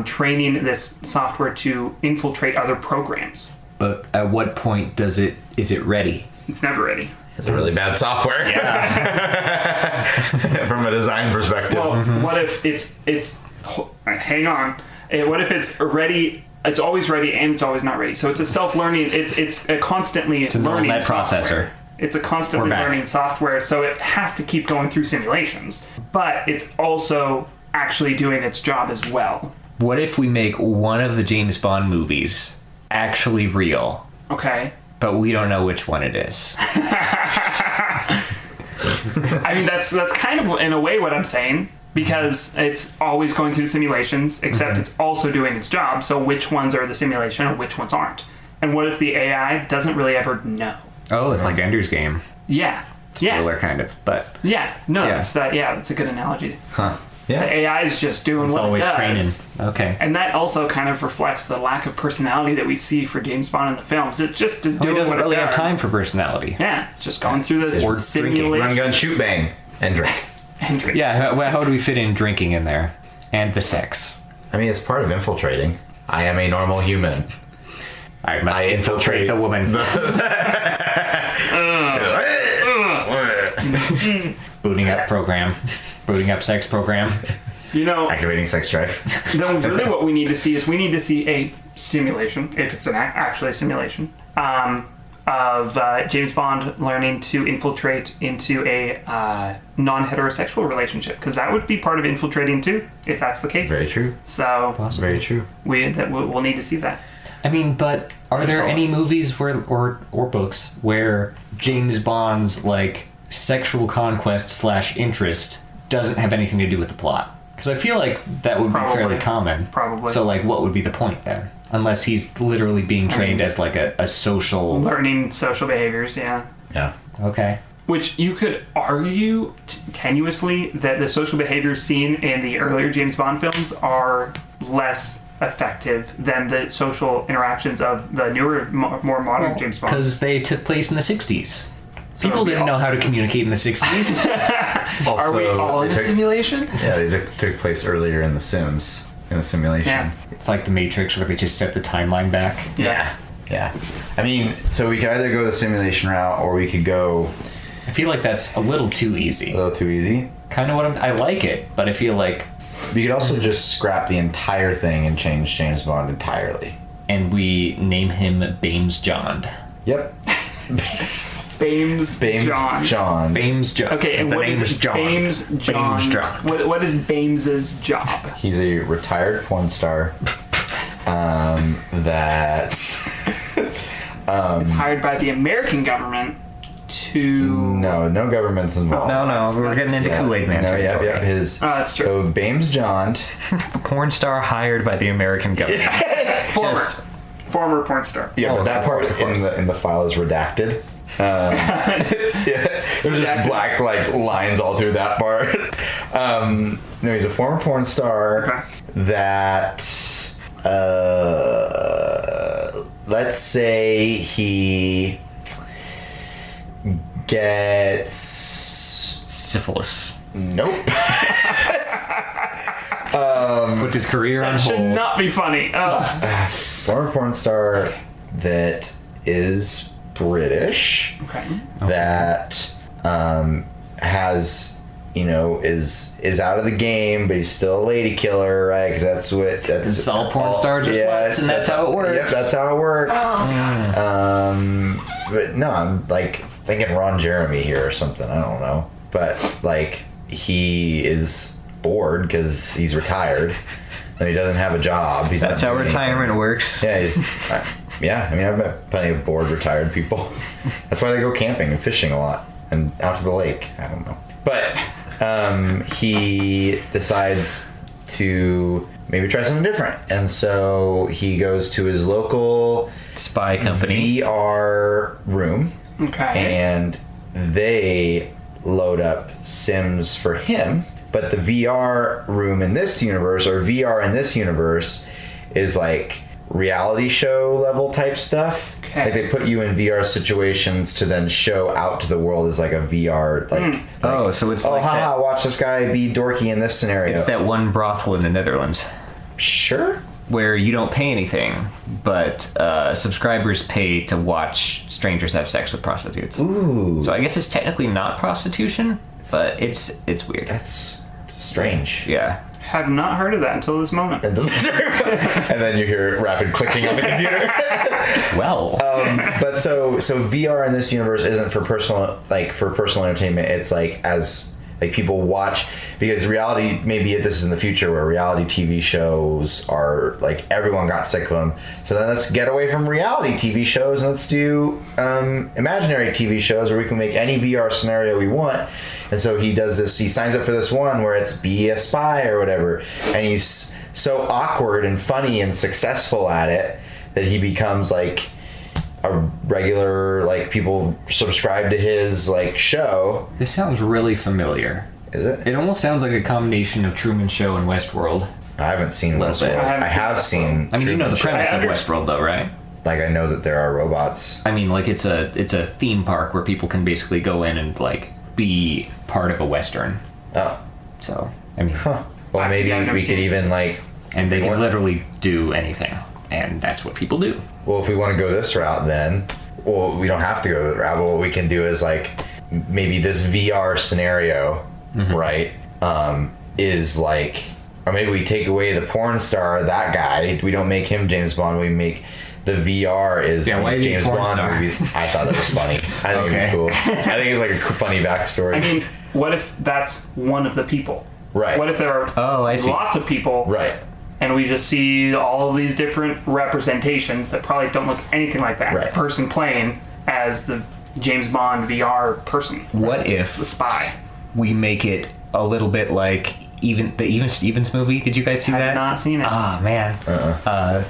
Speaker 2: training this software to infiltrate other programs.
Speaker 1: But at what point is it ready?
Speaker 2: It's never ready.
Speaker 3: it's a really bad software. From a design perspective.
Speaker 2: Well, what if it's hang on. What if it's ready? It's always ready and it's always not ready. So it's a self-learning. It's a constantly
Speaker 1: It's a
Speaker 2: learning
Speaker 1: neural net
Speaker 2: software.
Speaker 1: processor.
Speaker 2: It's a constantly
Speaker 1: We're back.
Speaker 2: learning software, so it has to keep going through simulations. But it's also actually doing its job as well.
Speaker 1: What if we make one of the James Bond movies actually real,
Speaker 2: Okay.
Speaker 1: but we don't know which one it is?
Speaker 2: I mean, that's kind of in a way what I'm saying, because it's always going through simulations, except it's also doing its job. So which ones are the simulation or which ones aren't? And what if the AI doesn't really ever know?
Speaker 1: Oh, it's like Ender's Game.
Speaker 2: Yeah.
Speaker 1: Spoiler, kind of, but
Speaker 2: Yeah. No,
Speaker 1: Yeah.
Speaker 2: that's a good analogy.
Speaker 3: Huh.
Speaker 2: The
Speaker 3: Yeah.
Speaker 2: AI is just doing
Speaker 1: it's
Speaker 2: what
Speaker 1: always
Speaker 2: it does.
Speaker 1: training. Okay.
Speaker 2: And that also kind of reflects the lack of personality that we see for James Bond in the films. It just is
Speaker 1: He
Speaker 2: doing
Speaker 1: doesn't
Speaker 2: what
Speaker 1: really
Speaker 2: it
Speaker 1: have
Speaker 2: does.
Speaker 1: time for personality.
Speaker 2: Yeah, just going through the
Speaker 1: Or drinking.
Speaker 2: simulation.
Speaker 3: Run, gun, shoot, bang, and drink.
Speaker 2: And drink.
Speaker 1: Yeah, how do we fit in drinking in there? And the sex.
Speaker 3: I mean, it's part of infiltrating. I am a normal human.
Speaker 1: I must
Speaker 3: I
Speaker 1: infiltrate the woman. Booting up program. Booting up sex program.
Speaker 2: You know,
Speaker 3: Activating sex drive.
Speaker 2: then really what we need to see is we need to see a simulation, if it's actually a simulation, of James Bond learning to infiltrate into a non-heterosexual relationship, because that would be part of infiltrating too, if that's the case.
Speaker 3: Very true.
Speaker 2: So
Speaker 3: Very true.
Speaker 2: we'll need to see that.
Speaker 1: I mean, but are there
Speaker 2: all.
Speaker 1: any movies where or books where James Bond's like sexual conquest / interest doesn't have anything to do with the plot? Because I feel like that would
Speaker 2: Probably.
Speaker 1: be fairly common.
Speaker 2: Probably.
Speaker 1: So like, what would be the point then? Unless he's literally being trained as like a social.
Speaker 2: Learning social behaviors, yeah.
Speaker 3: Yeah.
Speaker 1: Okay.
Speaker 2: Which you could argue tenuously that the social behaviors seen in the earlier James Bond films are less effective than the social interactions of the newer, more modern James Bond.
Speaker 1: Because they took place in the 60s. People
Speaker 2: we
Speaker 1: didn't
Speaker 2: all-
Speaker 1: know how to communicate in the 60s.
Speaker 2: Are we all in
Speaker 3: it
Speaker 2: a
Speaker 3: took-
Speaker 2: simulation?
Speaker 3: Yeah, they took place earlier in The Sims, in the simulation.
Speaker 2: Yeah.
Speaker 1: It's like the Matrix where they just set the timeline back.
Speaker 3: Yeah. Yeah. I mean, so we could either go the simulation route or we could go
Speaker 1: I feel like that's a little too easy.
Speaker 3: a little too easy.
Speaker 1: Kind of what I like it, but I feel like,
Speaker 3: We could also just scrap the entire thing and change James Bond entirely.
Speaker 1: and we name him Bames John.
Speaker 3: Yep.
Speaker 2: Bames John.
Speaker 3: John.
Speaker 1: Bames John.
Speaker 2: Okay, and
Speaker 1: the
Speaker 2: what
Speaker 1: name
Speaker 2: is
Speaker 1: John.
Speaker 2: Bames John?
Speaker 1: Bames John.
Speaker 2: What is Bames's job?
Speaker 3: He's a retired porn star. That
Speaker 2: He's hired by the American government to...
Speaker 3: no government's involved.
Speaker 1: No, we're getting into
Speaker 3: Yeah.
Speaker 1: Kool-Aid Man
Speaker 3: No,
Speaker 1: territory.
Speaker 3: yeah, his.
Speaker 2: Oh, that's true.
Speaker 3: So Bames John.
Speaker 1: Porn star hired by the American government.
Speaker 2: Former porn star.
Speaker 3: Yeah,
Speaker 1: Oh,
Speaker 3: but that
Speaker 1: of
Speaker 3: part
Speaker 1: course.
Speaker 3: in the file is redacted. Yeah, there's just black like lines all through that part. No, he's a former porn star
Speaker 2: Okay.
Speaker 3: that let's say he gets
Speaker 1: Syphilis.
Speaker 3: nope.
Speaker 1: Puts his career on
Speaker 2: Should
Speaker 1: hold.
Speaker 2: not be funny. Ugh.
Speaker 3: Former porn star that is British.
Speaker 2: Okay.
Speaker 3: That has is out of the game, but he's still a lady killer, right? Because that's
Speaker 1: It's all porn star just lets, and that's how it works.
Speaker 3: Yep, that's how it works. But no, I'm like thinking Ron Jeremy here or something. I don't know, but like he is bored because he's retired and he doesn't have a job. He's
Speaker 1: That's
Speaker 3: not
Speaker 1: how
Speaker 3: doing
Speaker 1: retirement
Speaker 3: anything.
Speaker 1: works.
Speaker 3: Yeah, yeah. I mean, I've met plenty of bored retired people. That's why they go camping and fishing a lot and out to the lake. I don't know, but he decides to maybe try something different, and so he goes to his local
Speaker 1: Spy company.
Speaker 3: VR room,
Speaker 2: Okay.
Speaker 3: and they load up Sims for him. But the VR room in this universe, or VR in this universe, is like reality show level type stuff.
Speaker 2: Okay.
Speaker 3: Like they put you in VR situations to then show out to the world as like a VR like.
Speaker 1: Oh, so it's like
Speaker 3: haha,
Speaker 1: that.
Speaker 3: watch this guy be dorky in this scenario.
Speaker 1: It's that one brothel in the Netherlands
Speaker 3: Sure.
Speaker 1: where you don't pay anything, but subscribers pay to watch strangers have sex with prostitutes.
Speaker 3: Ooh.
Speaker 1: So I guess it's technically not prostitution, but it's weird.
Speaker 3: That's strange.
Speaker 1: Yeah.
Speaker 2: Have not heard of that until this moment.
Speaker 3: And then you hear rapid clicking on the computer.
Speaker 1: Well.
Speaker 3: But so VR in this universe isn't for personal entertainment. It's like as Like people watch, because reality, maybe this is in the future where reality TV shows are like, everyone got sick of them. So then let's get away from reality TV shows and let's do imaginary TV shows where we can make any VR scenario we want. And so he does this, he signs up for this one where it's be a spy or whatever. And he's so awkward and funny and successful at it that he becomes like a regular, like people subscribe to his like show.
Speaker 1: This sounds really familiar.
Speaker 3: Is it?
Speaker 1: It almost sounds like a combination of Truman Show and Westworld.
Speaker 3: I haven't seen
Speaker 1: Little
Speaker 3: Westworld.
Speaker 1: bit.
Speaker 3: I have seen.
Speaker 1: I mean, you know the
Speaker 3: Truman
Speaker 1: premise
Speaker 2: Show.
Speaker 1: of Westworld, though, right?
Speaker 3: Like I know that there are robots.
Speaker 1: I mean, like it's a theme park where people can basically go in and like be part of a Western.
Speaker 3: Oh.
Speaker 1: So I mean,
Speaker 3: Well, maybe
Speaker 2: I've never
Speaker 3: we
Speaker 2: seen
Speaker 3: could
Speaker 2: it.
Speaker 3: even like.
Speaker 1: and they
Speaker 3: if we
Speaker 1: can
Speaker 3: want-
Speaker 1: literally do anything, and that's what people do.
Speaker 3: Well, if we want to go this route, then, well, we don't have to go that route. But what we can do is like maybe this VR scenario, right? Is like, or maybe we take away the porn star, that guy. We don't make him James Bond. We make the VR is
Speaker 1: Yeah, why
Speaker 3: these
Speaker 1: is he a
Speaker 3: James
Speaker 1: porn
Speaker 3: Bond
Speaker 1: star?
Speaker 3: movies. I thought that was funny. I think it'd be cool. I think it's like a funny backstory.
Speaker 2: I mean, what if that's one of the people?
Speaker 3: Right.
Speaker 2: What if there are
Speaker 1: Oh, I see.
Speaker 2: lots of people,
Speaker 3: right.
Speaker 2: and we just see all of these different representations that probably don't look anything like that
Speaker 3: Right.
Speaker 2: person playing as the James Bond VR person,
Speaker 1: What
Speaker 2: the
Speaker 1: if
Speaker 2: spy?
Speaker 1: we make it a little bit like Even Stevens movie? Did you guys see
Speaker 2: I've
Speaker 1: that?
Speaker 2: not seen it.
Speaker 1: Ah, man.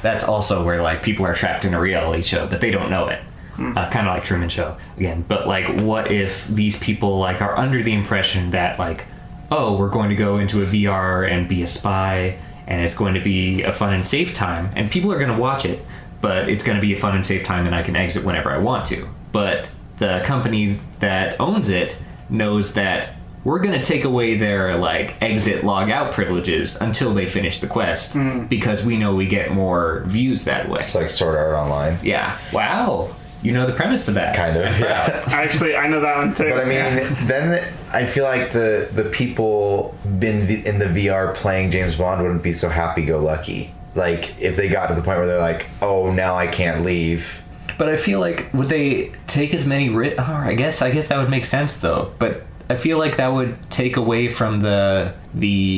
Speaker 1: That's also where like people are trapped in a reality show, but they don't know it. Kind of like Truman Show again. But like, what if these people like are under the impression that like, oh, we're going to go into a VR and be a spy, and it's going to be a fun and safe time, and people are going to watch it, but it's going to be a fun and safe time, and I can exit whenever I want to. But the company that owns it knows that we're going to take away their like exit log out privileges until they finish the quest, because we know we get more views that way.
Speaker 3: It's like Sword Art Online.
Speaker 1: Yeah. Wow. You know the premise to that.
Speaker 3: Kind of, yeah.
Speaker 2: Actually, I know that one too.
Speaker 3: But I mean, then I feel like the people in the VR playing James Bond wouldn't be so happy-go-lucky. Like, if they got to the point where they're like, oh, now I can't leave.
Speaker 1: But I feel like, would they take as many I guess that would make sense though. But I feel like that would take away from the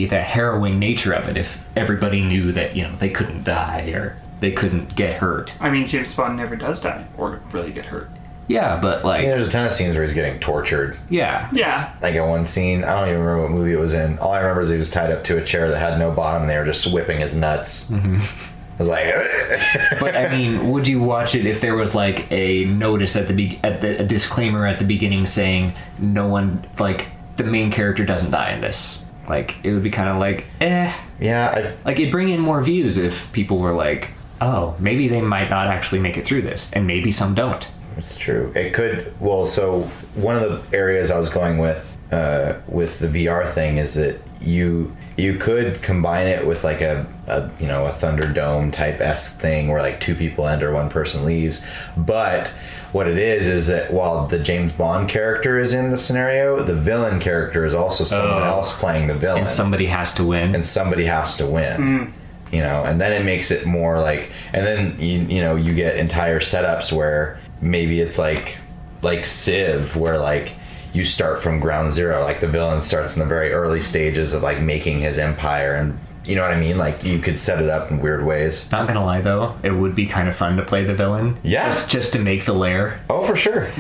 Speaker 1: harrowing nature of it if everybody knew that, you know, they couldn't die or they couldn't get hurt.
Speaker 2: I mean, James Bond never does die or really get hurt.
Speaker 1: Yeah, but like,
Speaker 3: I mean, there's a ton of scenes where he's getting tortured.
Speaker 1: yeah.
Speaker 2: Yeah.
Speaker 3: Like in one scene, I don't even remember what movie it was in. All I remember is he was tied up to a chair that had no bottom and they were just whipping his nuts. I was like,
Speaker 1: But I mean, would you watch it if there was like a notice at a disclaimer at the beginning saying no one, like the main character doesn't die in this? Like, it would be kind of like,
Speaker 3: yeah,
Speaker 1: like it'd bring in more views if people were like, oh, maybe they might not actually make it through this, and maybe some don't.
Speaker 3: it's true. It could. Well, so one of the areas I was going with the VR thing is that you could combine it with like a Thunderdome type-esque thing where like two people enter, one person leaves. But what it is that while the James Bond character is in the scenario, the villain character is also someone else playing the villain.
Speaker 1: And somebody has to win.
Speaker 3: And somebody has to win. You know, and then it makes it more like, and then you get entire setups where maybe it's like Civ, where like you start from ground zero, like the villain starts in the very early stages of like making his empire, and you know what I mean? Like you could set it up in weird ways.
Speaker 1: Not gonna lie though, it would be kind of fun to play the villain.
Speaker 3: Yeah.
Speaker 1: Just to make the lair.
Speaker 3: Oh, for sure.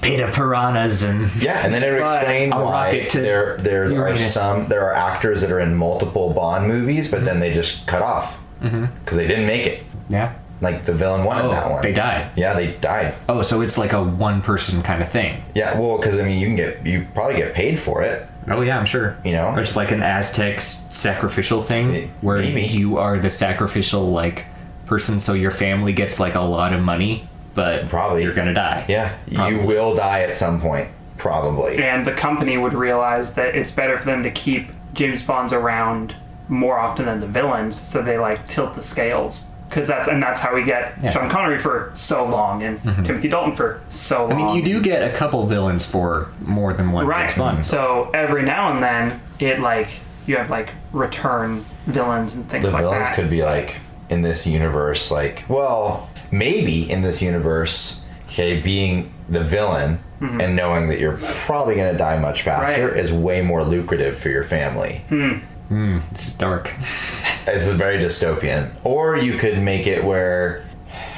Speaker 1: Pit of piranhas and
Speaker 3: Yeah, and then it would explain
Speaker 1: I'll
Speaker 3: why
Speaker 1: rocket to
Speaker 3: there
Speaker 1: Uranus.
Speaker 3: are actors that are in multiple Bond movies, but then they just cut off because they didn't make it.
Speaker 1: yeah.
Speaker 3: Like the villain won in that one.
Speaker 1: They died.
Speaker 3: Yeah, they died.
Speaker 1: Oh, so it's like a one person kind of thing.
Speaker 3: Yeah, well, because I mean, you probably get paid for it.
Speaker 1: Oh yeah, I'm sure.
Speaker 3: You know?
Speaker 1: Or it's like an Aztec sacrificial thing where
Speaker 3: Maybe.
Speaker 1: you are the sacrificial like person, so your family gets like a lot of money, but
Speaker 3: Probably.
Speaker 1: you're gonna die.
Speaker 3: Yeah,
Speaker 1: Probably.
Speaker 3: you will die at some point, probably.
Speaker 2: And the company would realize that it's better for them to keep James Bonds around more often than the villains, so they like tilt the scales. Because that's how we get Sean Connery for so long and Timothy Dalton for so long.
Speaker 1: I mean, you do get a couple villains for more than one
Speaker 2: right.
Speaker 1: James Bond.
Speaker 2: So every now and then, you have like return villains and things
Speaker 3: The
Speaker 2: like
Speaker 3: villains
Speaker 2: that.
Speaker 3: could be like in this universe, like, well, maybe in this universe okay, being the villain and knowing that you're probably going to die much faster is way more lucrative for your family.
Speaker 1: This is dark.
Speaker 3: It's very dystopian. Or you could make it where...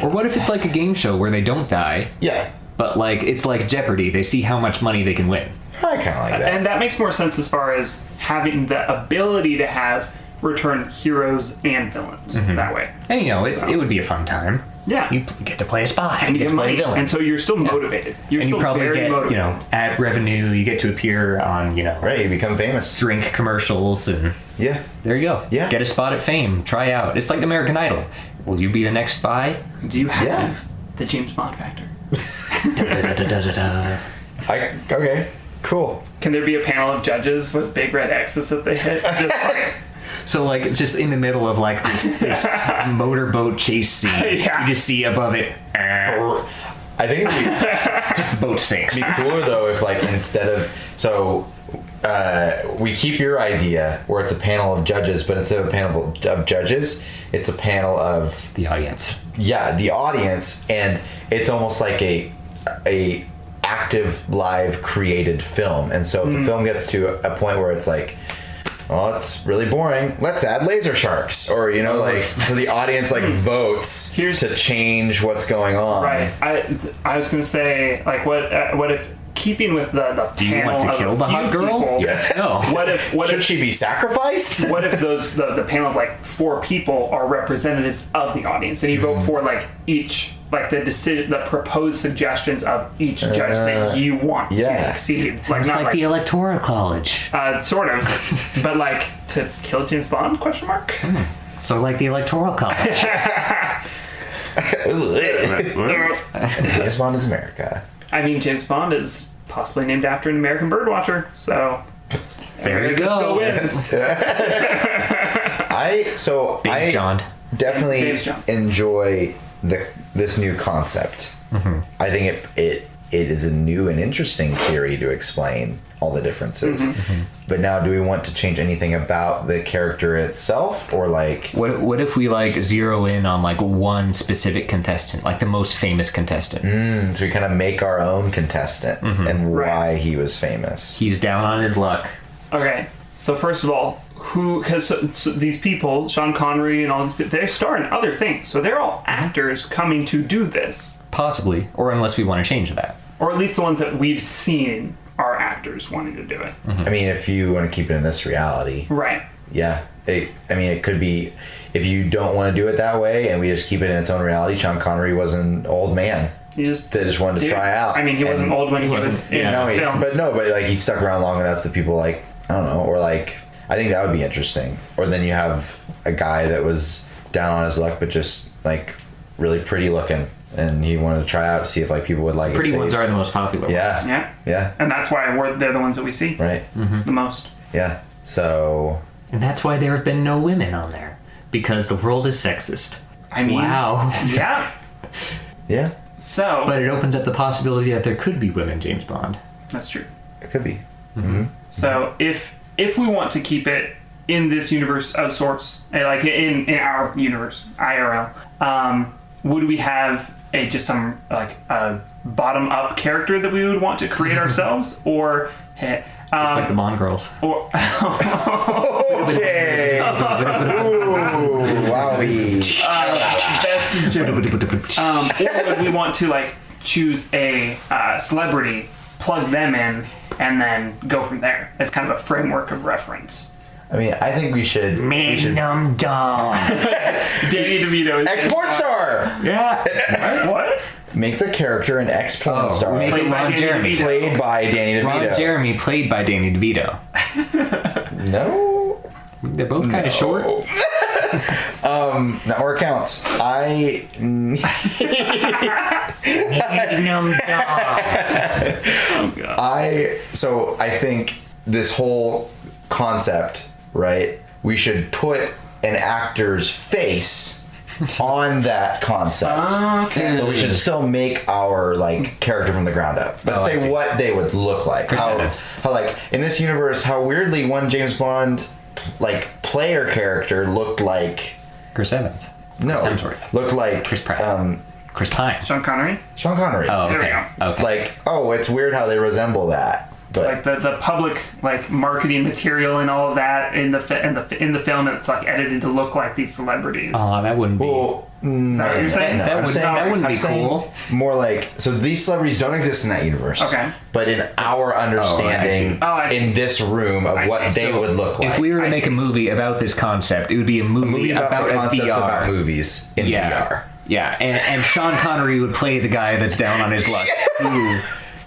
Speaker 1: Or what if it's like a game show where they don't die?
Speaker 3: Yeah.
Speaker 1: But like it's like Jeopardy. They see how much money they can win.
Speaker 3: I kind of like that.
Speaker 2: And that makes more sense as far as having the ability to have return heroes and villains that way.
Speaker 1: And it would be a fun time.
Speaker 2: Yeah.
Speaker 1: You get to play a spy.
Speaker 2: And you
Speaker 1: get
Speaker 2: get
Speaker 1: to play
Speaker 2: money.
Speaker 1: a villain.
Speaker 2: And so you're still motivated. You're
Speaker 1: and
Speaker 2: still
Speaker 1: you probably
Speaker 2: very
Speaker 1: get,
Speaker 2: motivated.
Speaker 1: ad revenue. You get to appear on,
Speaker 3: Right, you become famous.
Speaker 1: drink commercials, and
Speaker 3: Yeah.
Speaker 1: there you go.
Speaker 3: Yeah.
Speaker 1: Get a spot at Fame. Try out. It's like American Idol. Will you be the next spy?
Speaker 2: Do you have the James Bond factor?
Speaker 3: Okay, cool.
Speaker 2: Can there be a panel of judges with big red X's that they hit? Just like,
Speaker 1: So like it's just in the middle of like this motorboat chase scene.
Speaker 2: Yeah.
Speaker 1: You just see above it.
Speaker 3: I think it'd be
Speaker 1: Just boat sinks.
Speaker 3: cooler though if like instead of we keep your idea where it's a panel of judges, but instead of a panel of judges, it's a panel of
Speaker 1: The audience.
Speaker 3: the audience, and it's almost like a active live created film. And so if the film gets to a point where it's like, well, it's really boring, let's add laser sharks, or so the audience votes to change what's going on.
Speaker 2: right. I was gonna say, like, what if keeping with the
Speaker 1: Do you
Speaker 2: panel
Speaker 1: want to
Speaker 2: of
Speaker 1: kill
Speaker 2: a
Speaker 1: the
Speaker 2: few
Speaker 1: hot girl?
Speaker 2: people,
Speaker 3: Yes.
Speaker 1: No.
Speaker 2: What
Speaker 3: Should
Speaker 2: if
Speaker 3: she be sacrificed?
Speaker 2: what if the panel of like 4 people are representatives of the audience, and you vote for like each the proposed suggestions of each judge that you want to succeed. Like
Speaker 1: It's
Speaker 2: not
Speaker 1: like the Electoral College.
Speaker 2: sort of, but like to kill James Bond? Question mark.
Speaker 1: So like the Electoral College.
Speaker 3: James Bond is America.
Speaker 2: I mean, James Bond is possibly named after an American birdwatcher, so
Speaker 1: There you
Speaker 2: America still
Speaker 1: go.
Speaker 2: wins.
Speaker 3: I
Speaker 1: John.
Speaker 3: definitely
Speaker 2: James John.
Speaker 3: enjoy this new concept. I think it is a new and interesting theory to explain all the differences. But now, do we want to change anything about the character itself, or like
Speaker 1: What if we like zero in on like one specific contestant, like the most famous contestant?
Speaker 3: so we kind of make our own contestant and why he was famous?
Speaker 1: He's down on his luck.
Speaker 2: Okay, so first of all, because these people, Sean Connery and all these people, they star in other things, so they're all actors coming to do this,
Speaker 1: Possibly, or unless we want to change that.
Speaker 2: or at least the ones that we've seen are actors wanting to do it.
Speaker 3: I mean, if you want to keep it in this reality,
Speaker 2: Right.
Speaker 3: yeah. It could be, if you don't want to do it that way and we just keep it in its own reality. Sean Connery was an old man
Speaker 2: They
Speaker 3: that just wanted to try out.
Speaker 2: I mean, he wasn't old when he was in film.
Speaker 3: But like he stuck around long enough that people I don't know, or like I think that would be interesting. Or then you have a guy that was down on his luck but just like really pretty looking, and he wanted to try out to see if like people would like
Speaker 1: Pretty
Speaker 3: his
Speaker 1: ones
Speaker 3: face.
Speaker 1: are the most popular ones.
Speaker 2: Yeah.
Speaker 3: Yeah.
Speaker 2: And that's why they're the ones that we see
Speaker 3: Right.
Speaker 2: the most.
Speaker 3: Yeah. So
Speaker 1: And that's why there have been no women on there. Because the world is sexist.
Speaker 2: I mean,
Speaker 1: Wow.
Speaker 2: yeah.
Speaker 3: yeah,
Speaker 2: So,
Speaker 1: But it opens up the possibility that there could be women James Bond.
Speaker 2: that's true.
Speaker 3: it could be.
Speaker 2: So if we want to keep it in this universe of sorts, like in our universe, IRL, would we have just some like a bottom up character that we would want to create ourselves, or
Speaker 1: Just like the Bond girls.
Speaker 2: or
Speaker 3: Okay. Ooh, wowie.
Speaker 2: best joke. Or would we want to like choose a celebrity, plug them in, and then go from there? It's kind of a framework of reference.
Speaker 3: I mean, I think we should
Speaker 1: Magnum Dong.
Speaker 2: Danny DeVito is
Speaker 3: export star.
Speaker 1: Yeah.
Speaker 2: what?
Speaker 3: Make the character an ex-porn star.
Speaker 1: make
Speaker 2: Played
Speaker 1: it
Speaker 2: by
Speaker 1: Ron
Speaker 2: Danny
Speaker 1: Jeremy.
Speaker 2: DeVito.
Speaker 3: Played by Danny
Speaker 1: Ron
Speaker 3: DeVito.
Speaker 1: Jeremy played by Danny DeVito.
Speaker 3: No.
Speaker 1: They're both kind of short.
Speaker 3: Not where it counts.
Speaker 1: Magnum Dong.
Speaker 3: I think this whole concept, right? We should put an actor's face on that concept.
Speaker 2: Okay.
Speaker 3: But we should still make our like character from the ground up. Let's
Speaker 1: Oh, I
Speaker 3: say
Speaker 1: see.
Speaker 3: what they would look like.
Speaker 1: Chris
Speaker 3: How
Speaker 1: Evans.
Speaker 3: like in this universe, how weirdly one James Bond like player character looked like
Speaker 1: Chris Evans.
Speaker 3: no
Speaker 1: Chris Hemsworth.
Speaker 3: looked like
Speaker 1: Chris Pratt. Chris Pine.
Speaker 2: Sean Connery.
Speaker 3: Sean Connery.
Speaker 1: Oh,
Speaker 2: There we
Speaker 1: okay.
Speaker 2: go.
Speaker 1: Okay.
Speaker 3: Like, it's weird how they resemble that. But
Speaker 2: Like the public like marketing material and all of that in the film, and it's like edited to look like these celebrities.
Speaker 1: Oh, that wouldn't be.
Speaker 3: well,
Speaker 2: Is that what you're saying?
Speaker 1: that
Speaker 3: I'm
Speaker 1: would-
Speaker 3: saying-
Speaker 1: that wouldn't
Speaker 3: I'm
Speaker 1: be
Speaker 3: saying
Speaker 1: cool.
Speaker 3: More like, so these celebrities don't exist in that universe.
Speaker 2: Okay.
Speaker 3: But in our understanding,
Speaker 2: I see.
Speaker 3: in this room of
Speaker 2: I
Speaker 3: what
Speaker 2: see.
Speaker 3: they
Speaker 2: So
Speaker 3: would look like.
Speaker 1: If we were to
Speaker 2: I
Speaker 1: make
Speaker 2: see.
Speaker 1: a movie about this concept, it would be a movie
Speaker 3: about
Speaker 1: about
Speaker 3: the
Speaker 1: a
Speaker 3: concepts
Speaker 1: VR.
Speaker 3: about movies in VR.
Speaker 1: Yeah, and Sean Connery would play the guy that's down on his luck who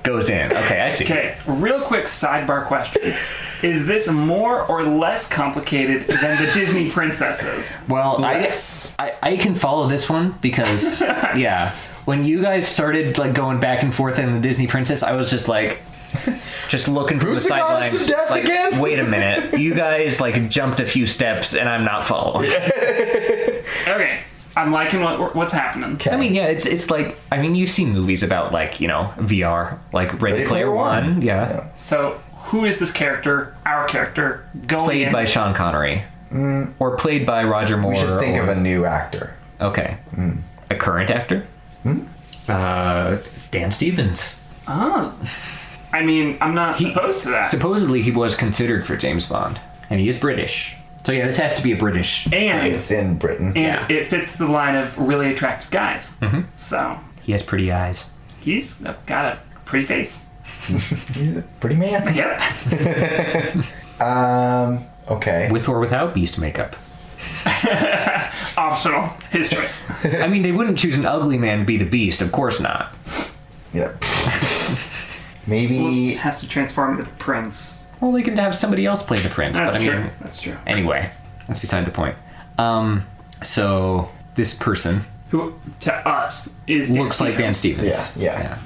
Speaker 1: goes in. Okay, I see.
Speaker 2: Okay, real quick sidebar question. Is this more or less complicated than the Disney princesses?
Speaker 1: Well,
Speaker 3: Yes.
Speaker 1: I can follow this one because, yeah, when you guys started like going back and forth in the Disney princess, I was just like, just looking from
Speaker 3: Who's
Speaker 1: the
Speaker 3: the goddess
Speaker 1: sidelines.
Speaker 3: of death
Speaker 1: Like,
Speaker 3: again?
Speaker 1: wait a minute, you guys like jumped a few steps and I'm not following.
Speaker 2: Okay, I'm liking what's happening.
Speaker 1: I mean, yeah, it's like, I mean, you've seen movies about like, you know, VR, like Ready Player One, yeah.
Speaker 2: So, who is this character? Our character going
Speaker 1: Played
Speaker 2: in?
Speaker 1: by Sean Connery. Or played by Roger Moore.
Speaker 3: We should think
Speaker 1: or,
Speaker 3: of a new actor.
Speaker 1: Okay. A current actor? Dan Stevens.
Speaker 2: Oh. I mean, I'm not opposed to that.
Speaker 1: Supposedly he was considered for James Bond, and he is British. So yeah, this has to be a British.
Speaker 2: And
Speaker 3: It's in Britain.
Speaker 1: Yeah.
Speaker 2: it fits the line of really attractive guys. So,
Speaker 1: He has pretty eyes.
Speaker 2: he's got a pretty face.
Speaker 3: He's a pretty man.
Speaker 2: Yep.
Speaker 3: Okay.
Speaker 1: With or without beast makeup.
Speaker 2: Optional. His choice.
Speaker 1: I mean, they wouldn't choose an ugly man to be the beast, of course not.
Speaker 3: Yep. Maybe.
Speaker 2: Has to transform into the prince.
Speaker 1: Well, they can have somebody else play the prince.
Speaker 2: That's
Speaker 1: but I
Speaker 2: true.
Speaker 1: mean,
Speaker 2: That's true.
Speaker 1: anyway, that's beside the point. So this person
Speaker 2: Who, to us, is
Speaker 1: looks like Dan Stevens.
Speaker 3: Yeah.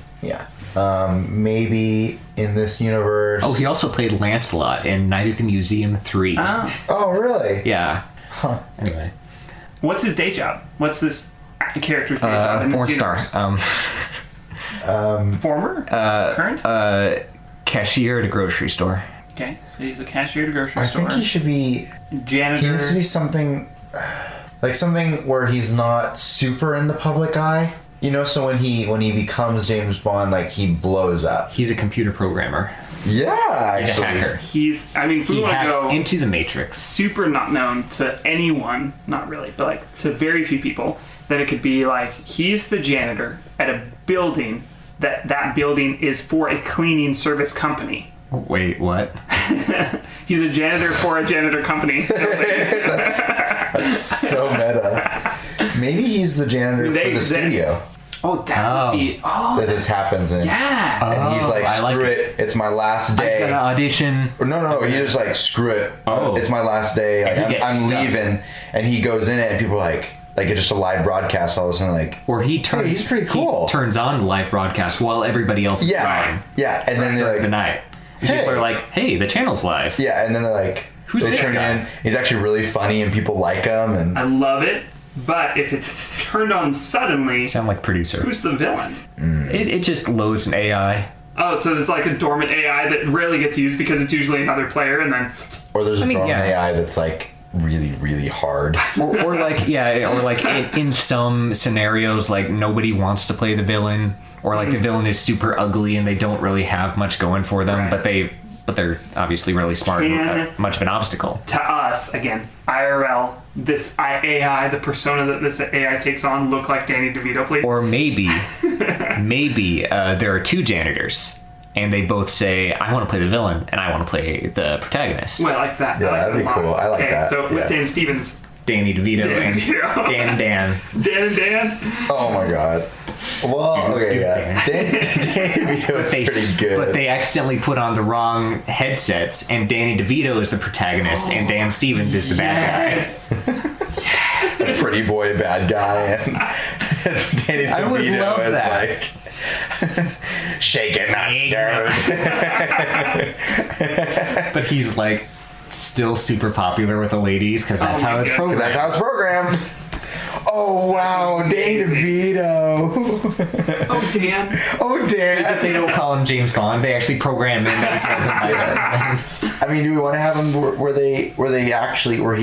Speaker 3: Maybe in this universe.
Speaker 1: Oh, he also played Lancelot in Night at the Museum 3.
Speaker 3: Oh, really?
Speaker 1: Yeah. Anyway.
Speaker 2: What's his day job? What's this character's day job in this
Speaker 1: Porn star.
Speaker 2: universe? Former? Current?
Speaker 1: Cashier at a grocery store.
Speaker 2: Okay, so he's a cashier at a grocery
Speaker 3: I
Speaker 2: store.
Speaker 3: think he should be.
Speaker 2: Janitor.
Speaker 3: He needs to be something. Like something where he's not super in the public eye. You know, so when he becomes James Bond, like he blows up.
Speaker 1: He's a computer programmer.
Speaker 3: Yeah,
Speaker 1: He's a
Speaker 3: actually.
Speaker 1: hacker.
Speaker 2: He's, I mean, if we
Speaker 1: He
Speaker 2: want to
Speaker 1: hacks
Speaker 2: go
Speaker 1: into the Matrix.
Speaker 2: super not known to anyone, not really, but like to very few people, then it could be like he's the janitor at a building that building is for a cleaning service company.
Speaker 1: Wait, what?
Speaker 2: He's a janitor for a janitor company.
Speaker 3: That's so meta. Maybe he's the janitor
Speaker 2: They
Speaker 3: for the
Speaker 2: exist.
Speaker 3: studio
Speaker 2: Oh, that would be. Oh,
Speaker 3: that this happens in.
Speaker 2: yeah.
Speaker 3: And he's like,
Speaker 1: I like
Speaker 3: screw it. It's my last
Speaker 1: I
Speaker 3: day.
Speaker 1: gotta audition.
Speaker 3: Or no, he just like, screw it.
Speaker 1: Oh.
Speaker 3: It's my last day. Like,
Speaker 1: And he gets
Speaker 3: I'm
Speaker 1: stuck.
Speaker 3: leaving. And he goes in it, and people are like it's just a live broadcast all of a sudden, like.
Speaker 1: Or he turns.
Speaker 3: Hey, he's pretty cool.
Speaker 1: He turns on the live broadcast while everybody else is
Speaker 3: Yeah.
Speaker 1: flying
Speaker 3: Yeah. And then they're
Speaker 1: during the
Speaker 3: like,
Speaker 1: night. And
Speaker 3: Hey.
Speaker 1: people are like, "Hey, the channel's live."
Speaker 3: yeah. And then they're like,
Speaker 1: Who's
Speaker 3: they
Speaker 1: this
Speaker 3: turn
Speaker 1: guy?
Speaker 3: in. He's actually really funny, and people like him. And
Speaker 2: I love it, but if it's turned on suddenly,
Speaker 1: Sound like producer.
Speaker 2: who's the villain?
Speaker 1: It just loads an AI.
Speaker 2: Oh, so there's like a dormant AI that rarely gets used because it's usually another player, and then
Speaker 3: or there's a
Speaker 1: mean,
Speaker 3: dormant
Speaker 1: yeah.
Speaker 3: AI that's like really, really hard.
Speaker 1: Or like, yeah, or like in some scenarios, like nobody wants to play the villain, or like the villain is super ugly and they don't really have much going for them,
Speaker 2: Right.
Speaker 1: but they're obviously really smart and not much of an obstacle.
Speaker 2: to us, again, IRL, this AI, the persona that this AI takes on, look like Danny DeVito, please.
Speaker 1: Or maybe there are two janitors, and they both say, "I want to play the villain, and I want to play the protagonist."
Speaker 2: Well, I like that.
Speaker 3: Yeah,
Speaker 2: I like
Speaker 3: that'd
Speaker 2: that
Speaker 3: be
Speaker 2: a lot.
Speaker 3: cool. I like
Speaker 2: okay,
Speaker 3: that,
Speaker 2: So
Speaker 3: yeah.
Speaker 2: with Dan Stevens,
Speaker 1: Danny DeVito
Speaker 2: Dan
Speaker 1: and
Speaker 2: DeVito.
Speaker 1: Dan and Dan.
Speaker 2: Dan and Dan,
Speaker 3: Oh my god. Well, okay, yeah. Danny DeVito is pretty good.
Speaker 1: But they accidentally put on the wrong headsets, and Danny DeVito is the protagonist, and Dan Stevens is the bad guy.
Speaker 2: yes.
Speaker 3: Pretty boy bad guy, and Danny
Speaker 1: I would
Speaker 3: DeVito
Speaker 1: love
Speaker 3: is
Speaker 1: that.
Speaker 3: like shake it, not stirred.
Speaker 1: But he's like still super popular with the ladies because that's
Speaker 2: Oh
Speaker 1: how
Speaker 2: my
Speaker 1: it's
Speaker 2: God.
Speaker 1: programmed.
Speaker 3: That's how it's programmed. Oh wow, Danny DeVito.
Speaker 2: Oh, Dan.
Speaker 3: Oh damn.
Speaker 1: They don't call him James Bond. They actually program him that he doesn't like it.
Speaker 3: I mean, do we want to have him where he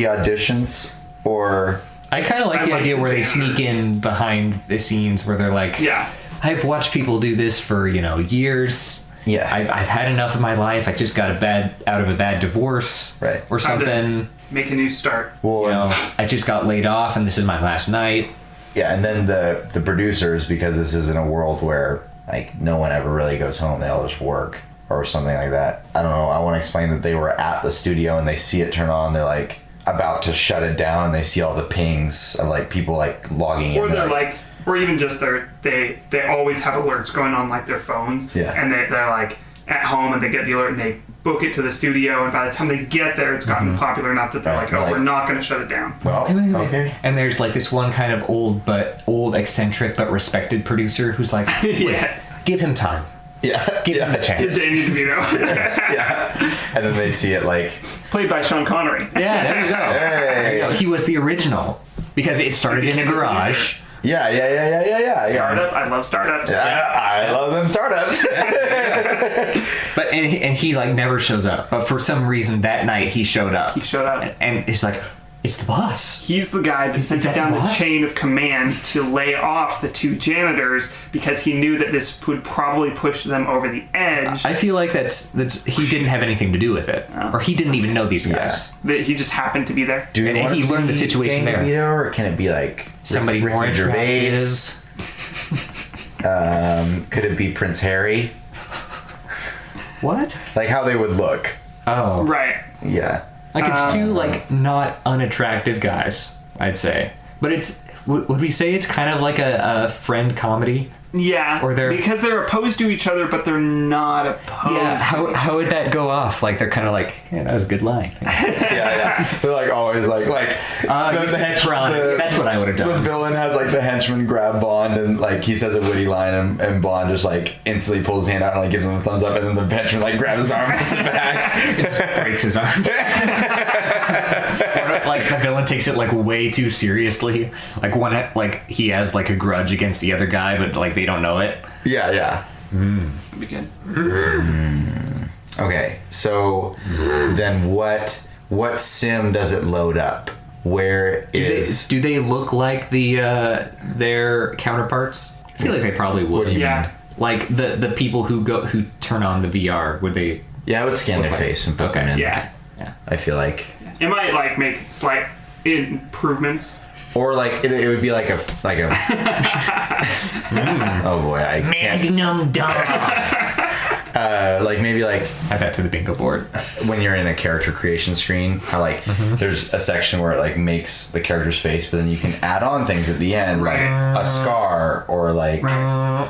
Speaker 3: auditions, or
Speaker 1: I kind of like the
Speaker 2: like
Speaker 1: idea
Speaker 2: the
Speaker 1: where they
Speaker 2: janitor.
Speaker 1: sneak in behind the scenes where they're like,
Speaker 2: Yeah.
Speaker 1: I've watched people do this for, years.
Speaker 3: Yeah.
Speaker 1: I've had enough of my life. I just got out of a bad divorce.
Speaker 3: Right.
Speaker 1: Or something.
Speaker 2: Make a new start.
Speaker 3: Well,
Speaker 1: I just got laid off and this is my last night.
Speaker 3: yeah, and then the producers, because this isn't a world where like no one ever really goes home, they all just work or something like that. I don't know. I want to explain that they were at the studio and they see it turn on. They're like about to shut it down and they see all the pings of like people like logging in.
Speaker 2: Or they're like, or even just they always have alerts going on like their phones.
Speaker 3: Yeah.
Speaker 2: And they're like at home and they get the alert and they book it to the studio, and by the time they get there, it's gotten popular enough that they're
Speaker 3: Right,
Speaker 2: like,
Speaker 3: they're
Speaker 2: oh,
Speaker 3: like-
Speaker 2: we're not going to shut it down.
Speaker 3: well, okay.
Speaker 1: And there's like this one kind of old eccentric but respected producer who's like, "Wait,
Speaker 2: Yes.
Speaker 1: give him time.
Speaker 3: Yeah.
Speaker 1: Give him a
Speaker 3: yeah.
Speaker 1: chance."
Speaker 2: It's Danny DeVito.
Speaker 3: Yeah. And then they see it like,
Speaker 2: Played by Sean Connery.
Speaker 1: Yeah, there you go. There you go. He was the original because it started in a
Speaker 2: became a
Speaker 1: garage.
Speaker 3: yeah.
Speaker 2: Startup. I love startups.
Speaker 3: I love them startups.
Speaker 1: But and he like never shows up. But for some reason that night he showed up.
Speaker 2: He showed up.
Speaker 1: And it's like, it's the boss.
Speaker 2: He's the guy that sent
Speaker 1: that
Speaker 2: down
Speaker 1: the
Speaker 2: the
Speaker 1: boss?
Speaker 2: chain of command to lay off the two janitors because he knew that this would probably push them over the edge.
Speaker 1: I feel like that's he didn't have anything to do with it, or he didn't even know these guys.
Speaker 2: That he just happened to be there.
Speaker 3: Do we
Speaker 1: And
Speaker 3: want
Speaker 1: he
Speaker 3: it to
Speaker 1: learned the
Speaker 3: be
Speaker 1: situation
Speaker 3: Danny
Speaker 1: there.
Speaker 3: DeVito, or can it be like
Speaker 1: Somebody
Speaker 3: Ricky
Speaker 1: more
Speaker 3: Gervais? Could it be Prince Harry?
Speaker 1: What?
Speaker 3: Like how they would look.
Speaker 1: Oh,
Speaker 2: Right.
Speaker 3: Yeah.
Speaker 1: like it's two like not unattractive guys, I'd say. But it's would we say it's kind of like a friend comedy?
Speaker 2: Yeah.
Speaker 1: Or they're-
Speaker 2: because they're opposed to each other, but they're not opposed.
Speaker 1: Yeah.
Speaker 2: to each
Speaker 1: How would that go off? Like they're kind of like, yeah, that was a good line.
Speaker 3: Yeah. They're like always like
Speaker 1: You said front. That's what I would have
Speaker 3: The
Speaker 1: done.
Speaker 3: villain has like the henchman grab Bond and like he says a witty line and Bond just like instantly pulls his hand out and like gives him a thumbs up, and then the henchman like grabs his arm and puts it back.
Speaker 1: Breaks his arm. Like the villain takes it like way too seriously. Like like he has like a grudge against the other guy, but like they don't know it.
Speaker 3: Yeah.
Speaker 2: That'd be good.
Speaker 3: Okay, so then what sim does it load up? Where is
Speaker 1: Do they look like their counterparts? I feel like they probably would.
Speaker 3: What do you
Speaker 2: Yeah.
Speaker 3: mean?
Speaker 1: Like the people who turn on the VR, would they?
Speaker 3: Yeah, I would scan their
Speaker 1: Okay.
Speaker 3: face and put them in.
Speaker 2: Yeah.
Speaker 3: I feel like,
Speaker 2: It might like make slight improvements.
Speaker 3: or like it would be like a oh boy, I can't.
Speaker 1: Magnum dog.
Speaker 3: Like maybe like
Speaker 1: Add that to the bingo board.
Speaker 3: when you're in a character creation screen, how like there's a section where it like makes the character's face, but then you can add on things at the end, like a scar or like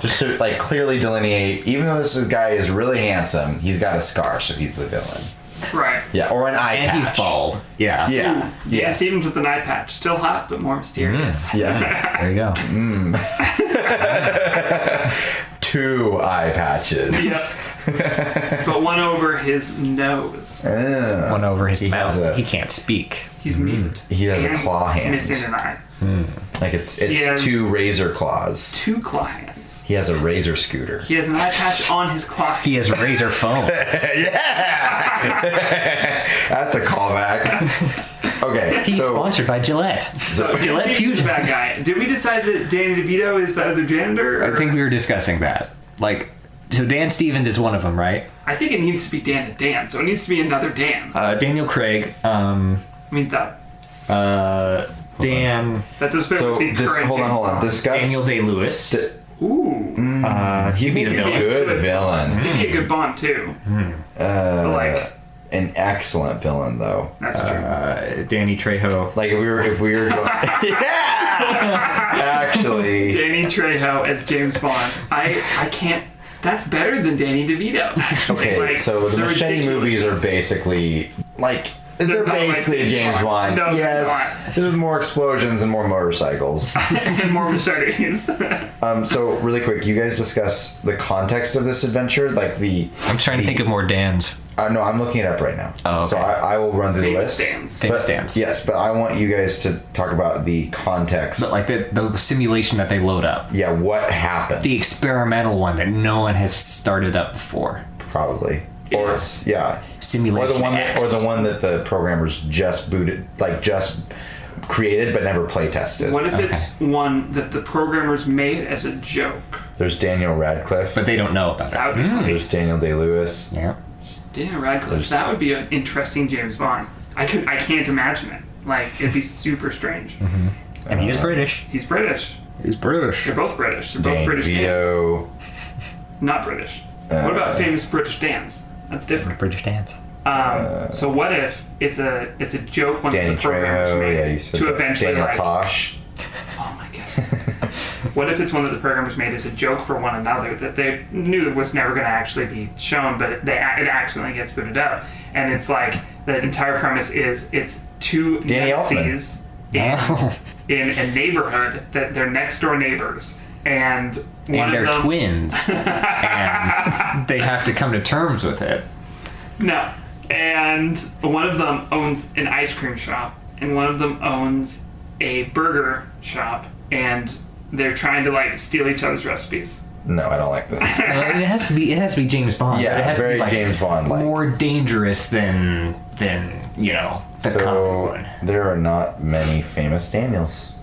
Speaker 3: just to like clearly delineate. Even though this guy is really handsome, he's got a scar, so he's the villain.
Speaker 2: Right.
Speaker 3: Yeah, or an eye
Speaker 1: And
Speaker 3: patch.
Speaker 1: he's bald. Yeah.
Speaker 3: Yeah,
Speaker 2: Yeah. Stevens with an eye patch. Still hot, but more mysterious.
Speaker 3: yeah.
Speaker 1: There you go.
Speaker 3: 2 eye patches.
Speaker 2: Yep. But one over his nose.
Speaker 1: One over his
Speaker 3: He
Speaker 1: mouth.
Speaker 3: has a-
Speaker 1: He can't speak.
Speaker 2: He's mute.
Speaker 3: He has a
Speaker 2: And
Speaker 3: claw hand.
Speaker 2: Missing an eye.
Speaker 3: Like it's
Speaker 2: He has-
Speaker 3: 2 razor claws.
Speaker 2: 2 claw hands.
Speaker 3: He has a razor scooter.
Speaker 2: He has an eye patch on his claw.
Speaker 1: He has razor phone.
Speaker 3: That's a callback. Okay,
Speaker 1: He's
Speaker 3: so
Speaker 1: sponsored by Gillette.
Speaker 2: So
Speaker 1: Gillette
Speaker 2: Stevens is
Speaker 1: Fusion.
Speaker 2: the bad guy. Did we decide that Danny DeVito is the other janitor?
Speaker 1: I think we were discussing that. Like, so Dan Stevens is one of them, right?
Speaker 2: I think it needs to be Dan and Dan, so it needs to be another Dan.
Speaker 1: Daniel Craig.
Speaker 2: I mean,
Speaker 1: Dan.
Speaker 2: that does fit
Speaker 3: so
Speaker 2: with the
Speaker 3: just
Speaker 2: current
Speaker 3: hold on.
Speaker 2: James Bond.
Speaker 3: Discuss.
Speaker 1: Daniel Day-Lewis.
Speaker 2: Ooh.
Speaker 1: He'd be the
Speaker 2: He'd be
Speaker 1: villain.
Speaker 3: Good villain.
Speaker 2: He'd be a good Bond, too. But, like,
Speaker 3: An excellent villain, though.
Speaker 2: that's true.
Speaker 1: Danny Trejo.
Speaker 3: Like if we were going, yeah. Actually,
Speaker 2: Danny Trejo as James Bond. I can't. That's better than Danny DeVito. Actually.
Speaker 3: okay.
Speaker 2: Like,
Speaker 3: So the Machete movies are
Speaker 2: ridiculousness.
Speaker 3: basically like. They're
Speaker 2: not like
Speaker 3: basically
Speaker 2: James
Speaker 3: James
Speaker 2: Bond.
Speaker 3: Bond.
Speaker 2: No, they're
Speaker 3: Yes, there's more explosions and more motorcycles.
Speaker 2: and more machetes.
Speaker 3: So really quick, you guys discuss the context of this adventure, like the.
Speaker 1: I'm trying to think of more Dans.
Speaker 3: No, I'm looking it up right now.
Speaker 1: Oh, okay.
Speaker 3: So I will run through the
Speaker 2: Famous
Speaker 3: list.
Speaker 2: stands.
Speaker 1: Famous
Speaker 3: But-
Speaker 1: Dans.
Speaker 3: Yes, but I want you guys to talk about the context.
Speaker 1: But like the simulation that they load up.
Speaker 3: Yeah, what happens?
Speaker 1: The experimental one that no one has started up before.
Speaker 3: Probably.
Speaker 2: Yes.
Speaker 3: Or yeah.
Speaker 1: Simulation
Speaker 3: Or the one
Speaker 1: X.
Speaker 3: that the programmers just booted, like just created but never play tested.
Speaker 2: What if it's one that the programmers made as a joke?
Speaker 3: There's Daniel Radcliffe.
Speaker 1: But they don't know about
Speaker 2: That
Speaker 1: it.
Speaker 2: would be funny.
Speaker 3: There's Daniel Day-Lewis.
Speaker 1: Yeah.
Speaker 2: Daniel Radcliffe. That would be an interesting James Bond. I can't imagine it. Like, it'd be super strange.
Speaker 1: And he is British.
Speaker 2: He's British.
Speaker 1: He's British.
Speaker 2: They're both British. They're both
Speaker 3: Danny
Speaker 2: British Dans.
Speaker 3: Vito.
Speaker 2: Not British. What about famous British Dans? That's different.
Speaker 1: British dance.
Speaker 2: So what if it's a joke one
Speaker 3: Danny
Speaker 2: of the programmers
Speaker 3: Trejo.
Speaker 2: made
Speaker 3: Yeah, you said
Speaker 2: to
Speaker 3: that.
Speaker 2: eventually
Speaker 3: Daniel
Speaker 2: like
Speaker 3: Tosh.
Speaker 2: oh my goodness. What if it's one that the programmers made as a joke for one another that they knew was never going to actually be shown, but it accidentally gets booted up, and it's like the entire premise is it's two
Speaker 3: Danny
Speaker 2: Nazis in a neighborhood that they're next door neighbors, and one
Speaker 1: And they're
Speaker 2: of them,
Speaker 1: twins. And they have to come to terms with it.
Speaker 2: No. And one of them owns an ice cream shop, and one of them owns a burger shop, and they're trying to like steal each other's recipes.
Speaker 3: No, I don't like this.
Speaker 1: It has to be James Bond.
Speaker 3: Yeah,
Speaker 1: but it has
Speaker 3: very
Speaker 1: to be like
Speaker 3: James Bond-like.
Speaker 1: more dangerous than the common
Speaker 3: So
Speaker 1: one.
Speaker 3: there are not many famous Daniels.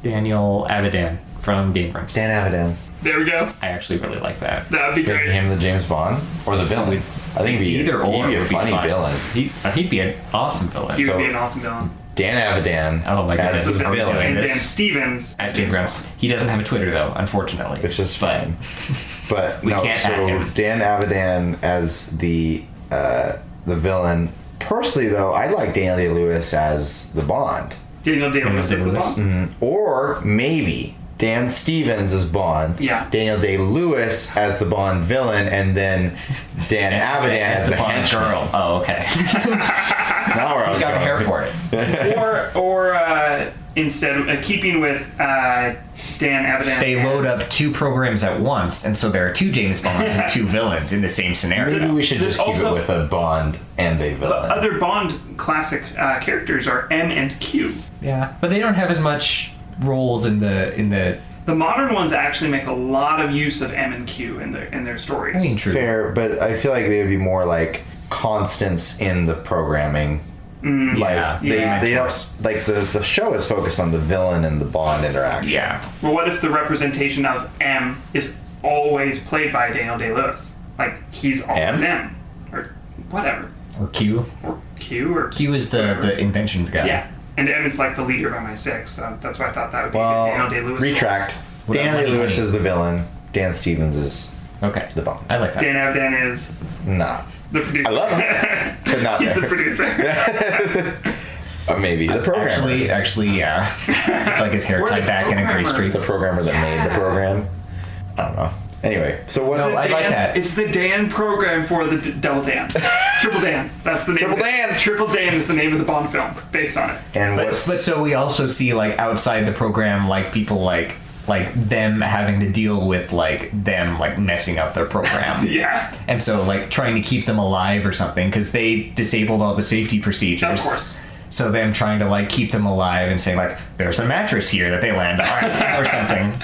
Speaker 1: Daniel Avidan from Game of Thrones.
Speaker 3: Dan Avidan.
Speaker 2: There we go.
Speaker 1: I actually really like that.
Speaker 2: That would be
Speaker 3: Making
Speaker 2: great.
Speaker 3: him the James Bond or the villain. I think he'd be
Speaker 1: Either or
Speaker 3: he'd be a
Speaker 1: would be
Speaker 3: funny
Speaker 1: fun.
Speaker 3: villain.
Speaker 1: He'd be an awesome villain.
Speaker 2: He would
Speaker 3: So-
Speaker 2: be an awesome villain.
Speaker 3: Dan Avidan
Speaker 1: Oh my
Speaker 3: as
Speaker 1: goodness.
Speaker 3: the
Speaker 1: Are we
Speaker 3: villain,
Speaker 1: doing
Speaker 2: And
Speaker 1: this?
Speaker 2: Dan Stevens.
Speaker 1: At James Bond. He doesn't have a Twitter though, unfortunately.
Speaker 3: which is
Speaker 1: But
Speaker 3: fine. But
Speaker 1: We
Speaker 3: no,
Speaker 1: can't
Speaker 3: so
Speaker 1: add him.
Speaker 3: Dan Avidan as the villain. Personally, though, I like Daniel Day-Lewis as the Bond,
Speaker 2: Daniel Day-Lewis is the
Speaker 1: Day-Lewis.
Speaker 2: Bond.
Speaker 3: or maybe Dan Stevens as Bond.
Speaker 2: Yeah.
Speaker 3: Daniel Day-Lewis as the Bond villain, and then Dan Avidan as the
Speaker 1: Bond
Speaker 3: henchman.
Speaker 1: girl. Oh, okay.
Speaker 3: Now where I was
Speaker 1: He's got
Speaker 3: going.
Speaker 1: hair for it.
Speaker 2: Or instead, keeping with Dan Avidan.
Speaker 1: They load up two programs at once, and so there are two James Bonds and two villains in the same scenario.
Speaker 3: Maybe we should
Speaker 2: There's
Speaker 3: just keep it
Speaker 2: also-
Speaker 3: with a Bond and a
Speaker 2: The
Speaker 3: villain.
Speaker 2: other Bond classic characters are M and Q.
Speaker 1: Yeah, but they don't have as much roles in the.
Speaker 2: The modern ones actually make a lot of use of M and Q in their stories.
Speaker 1: I mean, true.
Speaker 3: Fair, but I feel like they would be more like constants in the programming.
Speaker 1: Yeah,
Speaker 3: They
Speaker 1: yeah.
Speaker 3: don't like the show is focused on the villain and the Bond interaction.
Speaker 1: Yeah.
Speaker 2: Well, what if the representation of M is always played by Daniel Day-Lewis? Like, he's always M. Or whatever.
Speaker 1: Or Q.
Speaker 2: Or Q, or...
Speaker 1: Q is the inventions guy.
Speaker 2: Yeah. And M is like the leader of MI6, so that's why I thought that would be
Speaker 3: Well,
Speaker 2: a good Daniel Day-Lewis.
Speaker 3: retract.
Speaker 1: What about
Speaker 3: Dan
Speaker 1: Money
Speaker 3: Day-Lewis
Speaker 1: Money?
Speaker 3: is the villain. Dan Stevens is
Speaker 1: Okay.
Speaker 3: the Bond.
Speaker 1: I like that.
Speaker 2: Dan Avidan is
Speaker 3: Nah.
Speaker 2: the producer.
Speaker 3: I love him, but not
Speaker 2: He's
Speaker 3: there.
Speaker 2: the producer.
Speaker 3: Maybe the programmer.
Speaker 1: Actually, yeah. It's like his hair
Speaker 2: We're
Speaker 1: tied
Speaker 2: the
Speaker 1: back in a gray
Speaker 2: programmer.
Speaker 1: streak.
Speaker 3: The programmer that made the program. I don't know. Anyway, so what?
Speaker 1: No,
Speaker 3: is
Speaker 1: I like that.
Speaker 2: It's the Dan program for the Double Dan. Triple Dan. That's the name.
Speaker 3: Triple
Speaker 2: of it.
Speaker 3: Dan.
Speaker 2: Triple Dan is the name of the Bond film based on it.
Speaker 3: And
Speaker 1: But
Speaker 3: what's
Speaker 1: so we also see like outside the program like people like them having to deal with like them like messing up their program.
Speaker 2: Yeah.
Speaker 1: And so like trying to keep them alive or something because they disabled all the safety procedures.
Speaker 2: Of course.
Speaker 1: So them trying to like keep them alive and saying like there's a mattress here that they land on or something.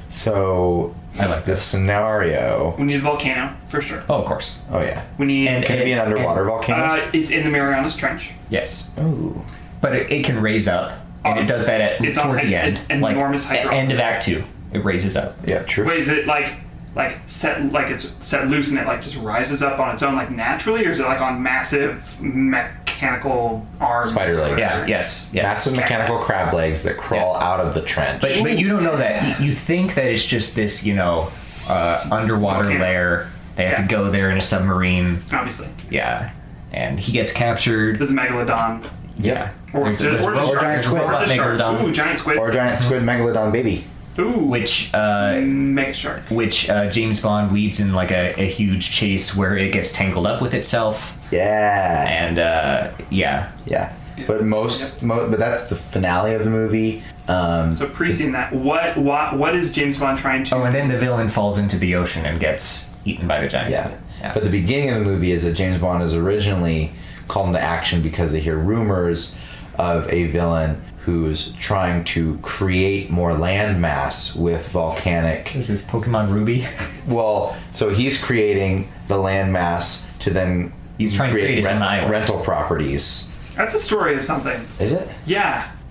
Speaker 3: so? I like this scenario.
Speaker 2: We need a volcano for sure.
Speaker 1: Oh, of course.
Speaker 3: Oh yeah.
Speaker 2: We need.
Speaker 1: And-
Speaker 3: Can it be an underwater volcano?
Speaker 2: It's in the Marianas Trench.
Speaker 1: Yes.
Speaker 3: Ooh.
Speaker 1: But it can raise up, and it does that at
Speaker 2: It's on
Speaker 1: toward the
Speaker 2: it's
Speaker 1: end, like
Speaker 2: enormous
Speaker 1: at
Speaker 2: hydraulics.
Speaker 1: end of Act 2. It raises up.
Speaker 3: Yeah, true.
Speaker 2: Wait, is it like it's set loose and it like just rises up on its own like naturally, or is it like on massive mechanical arms?
Speaker 3: Spider legs.
Speaker 1: Yeah. Yes. Yes.
Speaker 3: Massive mechanical crab legs that crawl out of the trench.
Speaker 1: But you don't know that. You think that it's just this, underwater
Speaker 2: Okay.
Speaker 1: lair. They have
Speaker 2: Yeah.
Speaker 1: to go there in a submarine.
Speaker 2: Obviously,
Speaker 1: Yeah. And he gets captured.
Speaker 2: this is Megalodon.
Speaker 1: Yeah.
Speaker 2: Or
Speaker 1: There's
Speaker 2: just
Speaker 1: a robot-
Speaker 3: giant squid.
Speaker 2: Or just shark.
Speaker 1: Megalodon.
Speaker 2: Ooh, giant squid.
Speaker 3: or a giant squid megalodon baby.
Speaker 2: Ooh,
Speaker 1: Which
Speaker 2: mega shark.
Speaker 1: James Bond leads in like a huge chase where it gets tangled up with itself.
Speaker 3: Yeah.
Speaker 1: And yeah.
Speaker 3: Yeah. But but that's the finale of the movie.
Speaker 2: So preceding that, what is James Bond trying to?
Speaker 1: Oh, and then the villain falls into the ocean and gets eaten by the giant
Speaker 3: Yeah.
Speaker 1: squid. Yeah.
Speaker 3: But the beginning of the movie is that James Bond is originally called into action because they hear rumors of a villain who's trying to create more land mass with volcanic.
Speaker 1: There's this Pokemon Ruby.
Speaker 3: Well, so he's creating the land mass to then
Speaker 1: He's trying to create his own island.
Speaker 3: rental properties.
Speaker 2: That's a story of something.
Speaker 3: Is it?
Speaker 2: Yeah.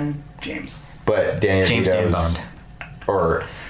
Speaker 2: than James.
Speaker 3: But Danny
Speaker 1: James Dan
Speaker 3: DeVito's,
Speaker 1: Bond.
Speaker 3: or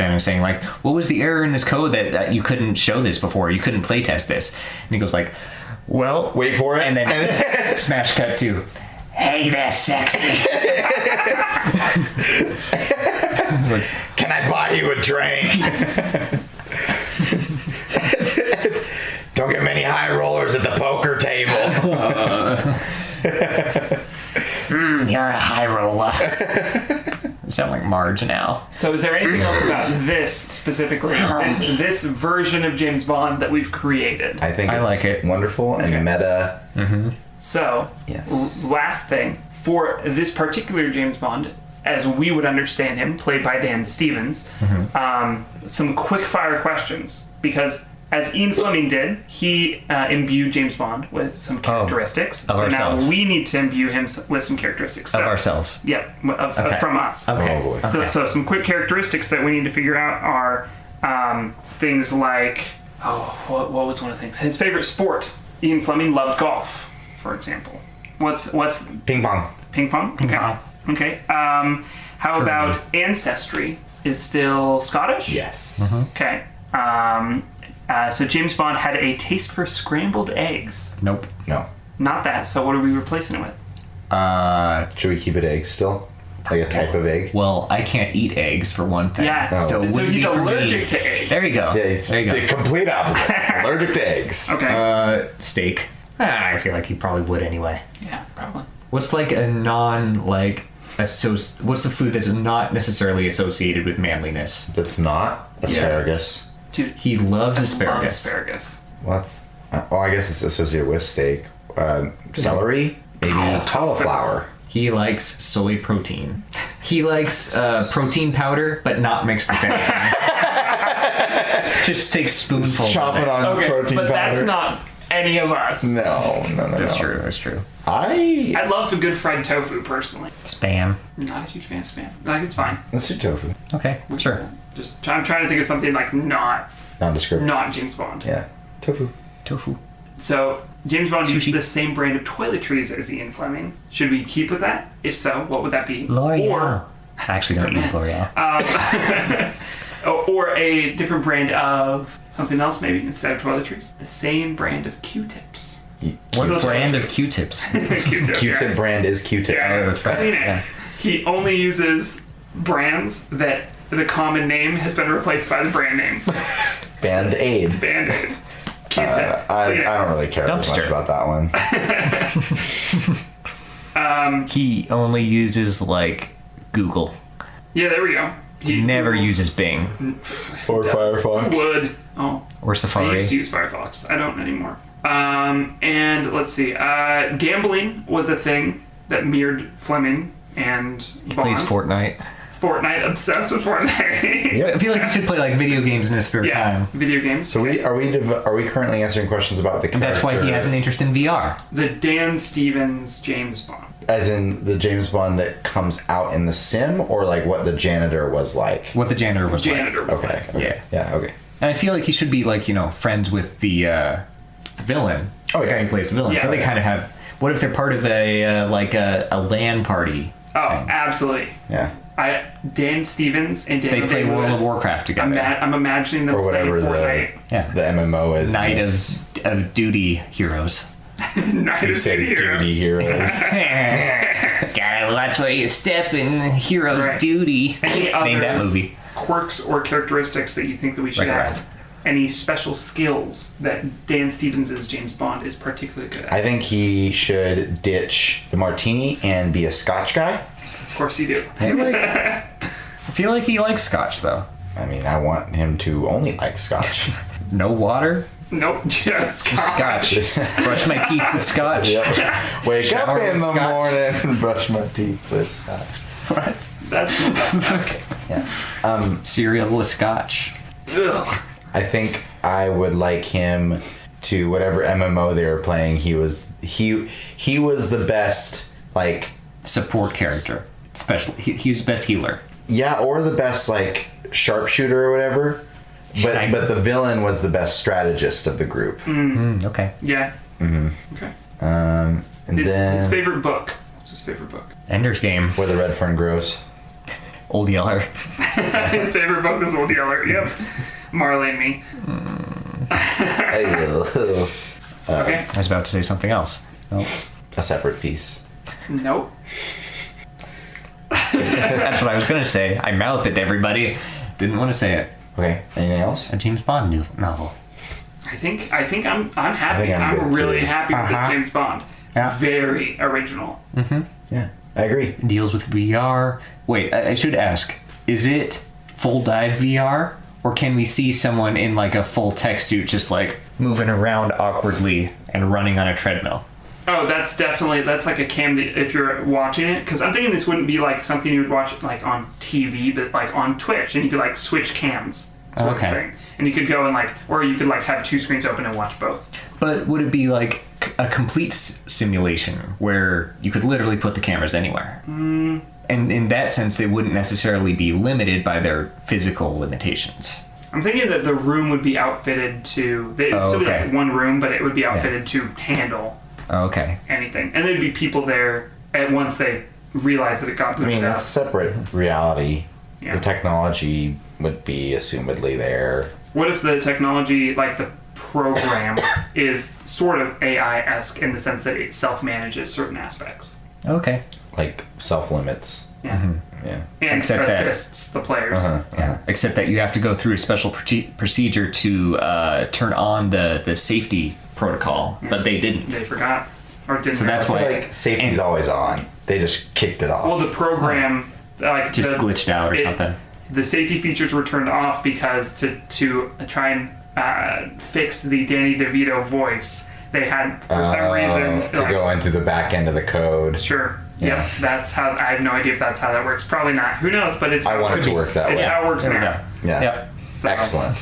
Speaker 1: down and saying like, what was the error in this code that you couldn't show this before? You couldn't playtest this. And he goes like, well,
Speaker 3: Wait for it.
Speaker 1: and then smash cut to, hey there, sexy.
Speaker 3: Can I buy you a drink? Don't get many high rollers at the poker table.
Speaker 1: You're a high roller. You sound like Marge now.
Speaker 2: So is there anything else about this specifically, this version of James Bond that we've created?
Speaker 3: I think
Speaker 1: I
Speaker 3: it's
Speaker 1: like it.
Speaker 3: wonderful and meta.
Speaker 2: So,
Speaker 3: Yes.
Speaker 2: last thing, for this particular James Bond, as we would understand him, played by Dan Stevens, some quick fire questions, because as Ian Fleming did, he imbued James Bond with some characteristics.
Speaker 1: Of ourselves.
Speaker 2: Now we need to imbue him with some characteristics.
Speaker 1: Of ourselves.
Speaker 2: Yeah, from us.
Speaker 1: Okay.
Speaker 3: Oh, boy.
Speaker 2: So some quick characteristics that we need to figure out are things like, what was one of the things? His favorite sport. Ian Fleming loved golf, for example. What's
Speaker 3: Ping pong.
Speaker 2: ping pong? Okay.
Speaker 1: pong.
Speaker 2: Okay. How about ancestry? Is still Scottish?
Speaker 3: Yes.
Speaker 2: Okay. So James Bond had a taste for scrambled eggs.
Speaker 1: Nope.
Speaker 3: No.
Speaker 2: Not that. So what are we replacing it with?
Speaker 3: Should we keep it eggs still? Like a type of egg?
Speaker 1: Well, I can't eat eggs for one thing.
Speaker 2: Yeah.
Speaker 3: Oh.
Speaker 2: So
Speaker 1: it wouldn't
Speaker 2: he's
Speaker 1: be for me.
Speaker 2: allergic to eggs.
Speaker 1: There you go.
Speaker 3: Yeah, he's
Speaker 1: there you
Speaker 3: the
Speaker 1: go.
Speaker 3: complete opposite. Allergic to eggs.
Speaker 2: Okay.
Speaker 1: Steak. I feel like he probably would anyway.
Speaker 2: Yeah, probably.
Speaker 1: What's like a non like what's the food that's not necessarily associated with manliness?
Speaker 3: That's not asparagus.
Speaker 2: Dude,
Speaker 1: He loves
Speaker 2: love
Speaker 1: asparagus.
Speaker 2: asparagus.
Speaker 3: What's? I guess it's associated with steak. Celery, maybe cauliflower.
Speaker 1: He likes soy protein. He likes protein powder, but not mixed with anything. Just take spoonfuls.
Speaker 3: Chop
Speaker 1: of
Speaker 3: it on
Speaker 2: Okay,
Speaker 3: protein
Speaker 2: but
Speaker 3: powder.
Speaker 2: that's not any of us.
Speaker 3: No.
Speaker 1: That's true. That's true.
Speaker 3: I
Speaker 2: I love a good fried tofu, personally.
Speaker 1: Spam.
Speaker 2: Not a huge fan of spam. Like, it's fine.
Speaker 3: let's do tofu.
Speaker 1: Okay. Sure.
Speaker 2: I'm trying to think of something like not
Speaker 3: Nondescript.
Speaker 2: James Bond.
Speaker 3: Yeah. Tofu.
Speaker 1: Tofu.
Speaker 2: So James Bond used
Speaker 1: Sushi.
Speaker 2: the same brand of toiletries as Ian Fleming. Should we keep with that? If so, what would that be?
Speaker 1: L'Oreal. I actually don't use L'Oreal.
Speaker 2: Or a different brand of something else, maybe instead of toiletries. The same brand of Q-tips.
Speaker 1: What
Speaker 2: Those
Speaker 1: brand
Speaker 2: are-
Speaker 1: of Q-tips?
Speaker 2: Q-tip,
Speaker 3: Q-tip
Speaker 2: yeah.
Speaker 3: brand is Q-tip.
Speaker 2: Yeah,
Speaker 1: that's right.
Speaker 2: Kleenex. He only uses brands that the common name has been replaced by the brand name.
Speaker 3: Band-Aid.
Speaker 2: Band-Aid. Q-tip.
Speaker 3: I
Speaker 2: Kleenex.
Speaker 3: don't really care as much
Speaker 1: Dumpster.
Speaker 3: about that one.
Speaker 1: He only uses like Google.
Speaker 2: Yeah, there we go. He
Speaker 1: Never
Speaker 2: Googles-
Speaker 1: uses Bing
Speaker 3: Or
Speaker 2: Who
Speaker 3: Firefox.
Speaker 2: would? Oh,
Speaker 1: or
Speaker 2: I
Speaker 1: Safari.
Speaker 2: used to use Firefox. I don't anymore. And let's see. Gambling was a thing that mirrored Fleming and
Speaker 1: He plays Fortnite.
Speaker 2: Fortnite, obsessed with Fortnite.
Speaker 1: I feel like he should play like video games in his spare
Speaker 2: Yeah,
Speaker 1: time.
Speaker 2: video games.
Speaker 3: So are we currently answering questions about the character?
Speaker 1: And that's why he has an interest in VR.
Speaker 2: The Dan Stevens James Bond.
Speaker 3: As in the James Bond that comes out in the sim, or like what the janitor was like?
Speaker 1: What the janitor was
Speaker 2: Janitor was
Speaker 3: Okay.
Speaker 2: like.
Speaker 3: Okay. Yeah. Okay.
Speaker 1: And I feel like he should be like, friends with the villain.
Speaker 3: Oh,
Speaker 1: The guy
Speaker 3: yeah.
Speaker 1: who plays the villain.
Speaker 2: Yeah.
Speaker 1: So they kind of have. What if they're part of a LAN party
Speaker 2: Oh, absolutely.
Speaker 3: Yeah.
Speaker 2: Dan Stevens and Daniel
Speaker 1: They play
Speaker 2: Day-Lewis,
Speaker 1: World of Warcraft together.
Speaker 2: I'm imagining them
Speaker 3: Or whatever
Speaker 2: playing Fortnite.
Speaker 3: the MMO is.
Speaker 1: Night of Duty Heroes.
Speaker 2: Night
Speaker 3: You
Speaker 2: of
Speaker 3: said
Speaker 2: Duty
Speaker 3: duty
Speaker 2: Heroes.
Speaker 3: heroes.
Speaker 1: Gotta watch where you step in Heroes
Speaker 2: Right.
Speaker 1: Duty.
Speaker 2: Any other
Speaker 1: Name that movie.
Speaker 2: quirks or characteristics that you think that we should
Speaker 1: Right,
Speaker 2: have?
Speaker 1: right.
Speaker 2: Any special skills that Dan Stevens as James Bond is particularly good at?
Speaker 3: I think he should ditch the martini and be a Scotch guy.
Speaker 2: Of course you do.
Speaker 1: I feel like he likes Scotch though.
Speaker 3: I mean, I want him to only like Scotch.
Speaker 1: No water,
Speaker 2: Nope, just Scotch.
Speaker 1: Scotch. Brush my teeth with Scotch.
Speaker 3: Yep. Wake
Speaker 1: Shower
Speaker 3: up in
Speaker 1: with
Speaker 3: the
Speaker 1: Scotch.
Speaker 3: morning and brush my teeth with Scotch.
Speaker 1: What?
Speaker 2: That's okay.
Speaker 3: Yeah.
Speaker 1: Cereal with Scotch.
Speaker 2: Ugh.
Speaker 3: I think I would like him to whatever MMO they were playing. He was the best, like,
Speaker 1: Support character. He was the best healer.
Speaker 3: yeah, or the best, like, sharpshooter or whatever. But the villain was the best strategist of the group.
Speaker 1: Okay.
Speaker 2: Yeah.
Speaker 3: Mm-hmm.
Speaker 2: Okay.
Speaker 3: And then
Speaker 2: His favorite book. What's his favorite book?
Speaker 1: Ender's Game.
Speaker 3: where the red fern grows.
Speaker 1: Old Yeller.
Speaker 2: His favorite book is Old Yeller. Yep. Marley and Me. Okay.
Speaker 1: I was about to say something else. Nope.
Speaker 3: A separate piece.
Speaker 2: Nope.
Speaker 1: That's what I was gonna say. I mouthed it to everybody. Didn't want to say it.
Speaker 3: Okay. Anything else?
Speaker 1: A James Bond novel.
Speaker 2: I think I'm happy.
Speaker 3: think I'm
Speaker 2: I'm
Speaker 3: good,
Speaker 2: really
Speaker 3: too.
Speaker 2: happy with this James Bond. It's
Speaker 1: Yeah.
Speaker 2: very original.
Speaker 3: Yeah, I agree.
Speaker 1: Deals with VR. Wait, I should ask. Is it full dive VR? Or can we see someone in like a full tech suit just like moving around awkwardly and running on a treadmill?
Speaker 2: Oh, that's like a cam that if you're watching it, because I'm thinking this wouldn't be like something you would watch like on TV, but like on Twitch, and you could like switch cams, sort
Speaker 1: Okay.
Speaker 2: of thing, and you could go and like, or you could like have two screens open and watch both.
Speaker 1: But would it be like a complete simulation where you could literally put the cameras anywhere? And in that sense, they wouldn't necessarily be limited by their physical limitations.
Speaker 2: I'm thinking that the room would be outfitted to. It'd still be
Speaker 1: okay.
Speaker 2: like one room, but it would be outfitted to handle
Speaker 1: Okay.
Speaker 2: anything, and there'd be people there at once they realize that it got
Speaker 3: I
Speaker 2: booted
Speaker 3: mean,
Speaker 2: up.
Speaker 3: it's separate reality.
Speaker 2: Yeah.
Speaker 3: The technology would be assumedly there.
Speaker 2: What if the technology, like the program, is sort of AI-esque in the sense that it self-manages certain aspects?
Speaker 1: Okay.
Speaker 3: Like self-limits.
Speaker 2: Yeah.
Speaker 3: Yeah.
Speaker 2: And
Speaker 1: Except that-
Speaker 2: assists the players.
Speaker 1: Yeah. Except that you have to go through a special procedure to turn on the safety protocol, but they didn't.
Speaker 2: They forgot. Or didn't.
Speaker 1: So that's
Speaker 3: I
Speaker 1: why-
Speaker 3: feel like safety's always on. They just kicked it off.
Speaker 2: Well, the program, like
Speaker 1: Just glitched out or something.
Speaker 2: The safety features were turned off because to try and fix the Danny DeVito voice, they had for some reason
Speaker 3: to go into the back end of the code.
Speaker 2: Sure.
Speaker 1: Yeah.
Speaker 2: Yep. That's how. I have no idea if that's how that works. Probably not. Who knows? But it's.
Speaker 3: I
Speaker 2: how
Speaker 3: want it to
Speaker 2: works.
Speaker 3: work that
Speaker 2: It's
Speaker 3: way.
Speaker 2: how it works
Speaker 1: There we
Speaker 2: now.
Speaker 1: go.
Speaker 3: Yeah.
Speaker 1: Yep.
Speaker 2: So-
Speaker 3: Excellent.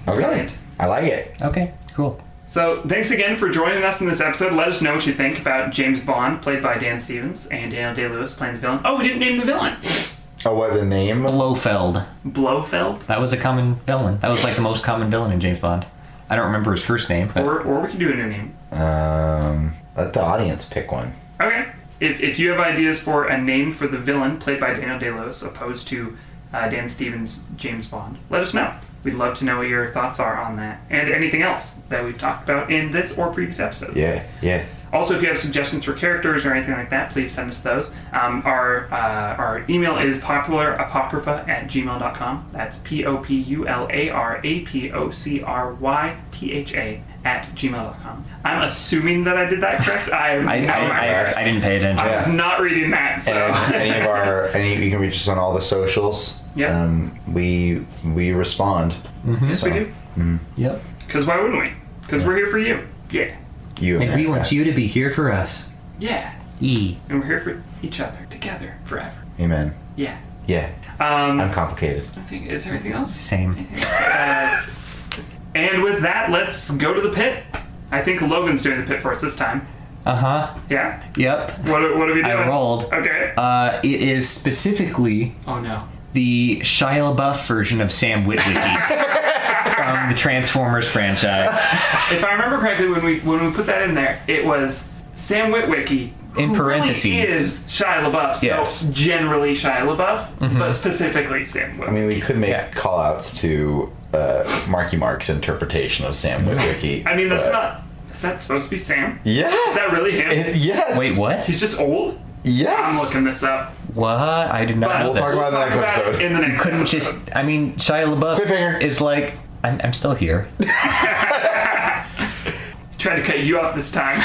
Speaker 3: Okay.
Speaker 2: Brilliant.
Speaker 3: I like it.
Speaker 1: Okay. Cool.
Speaker 2: So thanks again for joining us in this episode. Let us know what you think about James Bond, played by Dan Stevens, and Daniel Day-Lewis playing the villain. Oh, we didn't name the villain.
Speaker 3: Oh, what the name?
Speaker 1: Blofeld.
Speaker 2: Blofeld.
Speaker 1: That was a common villain. That was like the most common villain in James Bond. I don't remember his first name, but
Speaker 2: Or we could do a new name.
Speaker 3: Let the audience pick one.
Speaker 2: Okay. If you have ideas for a name for the villain played by Daniel Day-Lewis opposed to Dan Stevens' James Bond, let us know. We'd love to know what your thoughts are on that and anything else that we've talked about in this or previous episodes.
Speaker 3: Yeah.
Speaker 2: Also, if you have suggestions for characters or anything like that, please send us those. Our email is popularapocrypha@gmail.com. That's popularapocrypha@gmail.com. I'm assuming that I did that correct.
Speaker 1: I didn't pay attention.
Speaker 2: I was not reading that, so.
Speaker 3: And you can reach us on all the socials.
Speaker 2: Yeah.
Speaker 3: We respond.
Speaker 2: Yes, we do.
Speaker 1: Yep.
Speaker 2: Because why wouldn't we? Because we're here for you. Yeah.
Speaker 1: And we want you to be here for us.
Speaker 2: Yeah.
Speaker 1: E.
Speaker 2: And we're here for each other, together, forever.
Speaker 3: Amen.
Speaker 2: Yeah.
Speaker 3: Yeah. I'm complicated.
Speaker 2: I think, is there anything else?
Speaker 1: Same.
Speaker 2: And with that, let's go to the pit. I think Logan's doing the pit for us this time.
Speaker 1: Uh-huh.
Speaker 2: Yeah?
Speaker 1: Yep.
Speaker 2: What are we doing?
Speaker 1: I rolled.
Speaker 2: Okay.
Speaker 1: It is specifically
Speaker 2: Oh, no.
Speaker 1: the Shia LaBeouf version of Sam Witwicky from the Transformers franchise.
Speaker 2: If I remember correctly, when we put that in there, it was Sam Witwicky
Speaker 1: in parentheses.
Speaker 2: Really is Shia LaBeouf, so
Speaker 1: Yes.
Speaker 2: generally Shia LaBeouf, but specifically Sam Witwicky.
Speaker 3: I mean, we could make call-outs to Marky Mark's interpretation of Sam Witwicky.
Speaker 2: I mean, that's
Speaker 3: but-
Speaker 2: not... Is that supposed to be Sam?
Speaker 3: Yeah.
Speaker 2: Is that really him?
Speaker 3: Yes.
Speaker 1: Wait, what?
Speaker 2: He's just old?
Speaker 3: Yes.
Speaker 2: I'm looking this up.
Speaker 1: What? I did not
Speaker 2: But
Speaker 1: know
Speaker 3: We'll talk
Speaker 1: this.
Speaker 3: about it in the next
Speaker 2: Talk about
Speaker 3: episode.
Speaker 2: it in the next
Speaker 1: Couldn't
Speaker 2: episode.
Speaker 1: just. I mean, Shia LaBeouf
Speaker 3: Cliffhanger.
Speaker 1: is like. I'm still here.
Speaker 2: Tried to cut you off this time.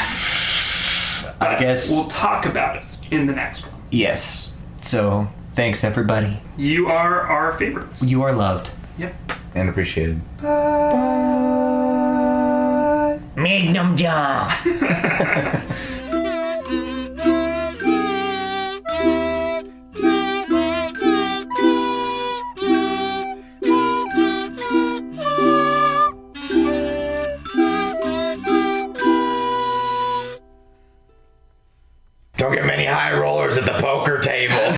Speaker 1: I guess.
Speaker 2: We'll talk about it in the next one.
Speaker 1: Yes. So, thanks everybody.
Speaker 2: You are our favorites.
Speaker 1: You are loved.
Speaker 2: Yep.
Speaker 3: And appreciated.
Speaker 1: Magnum Jaw.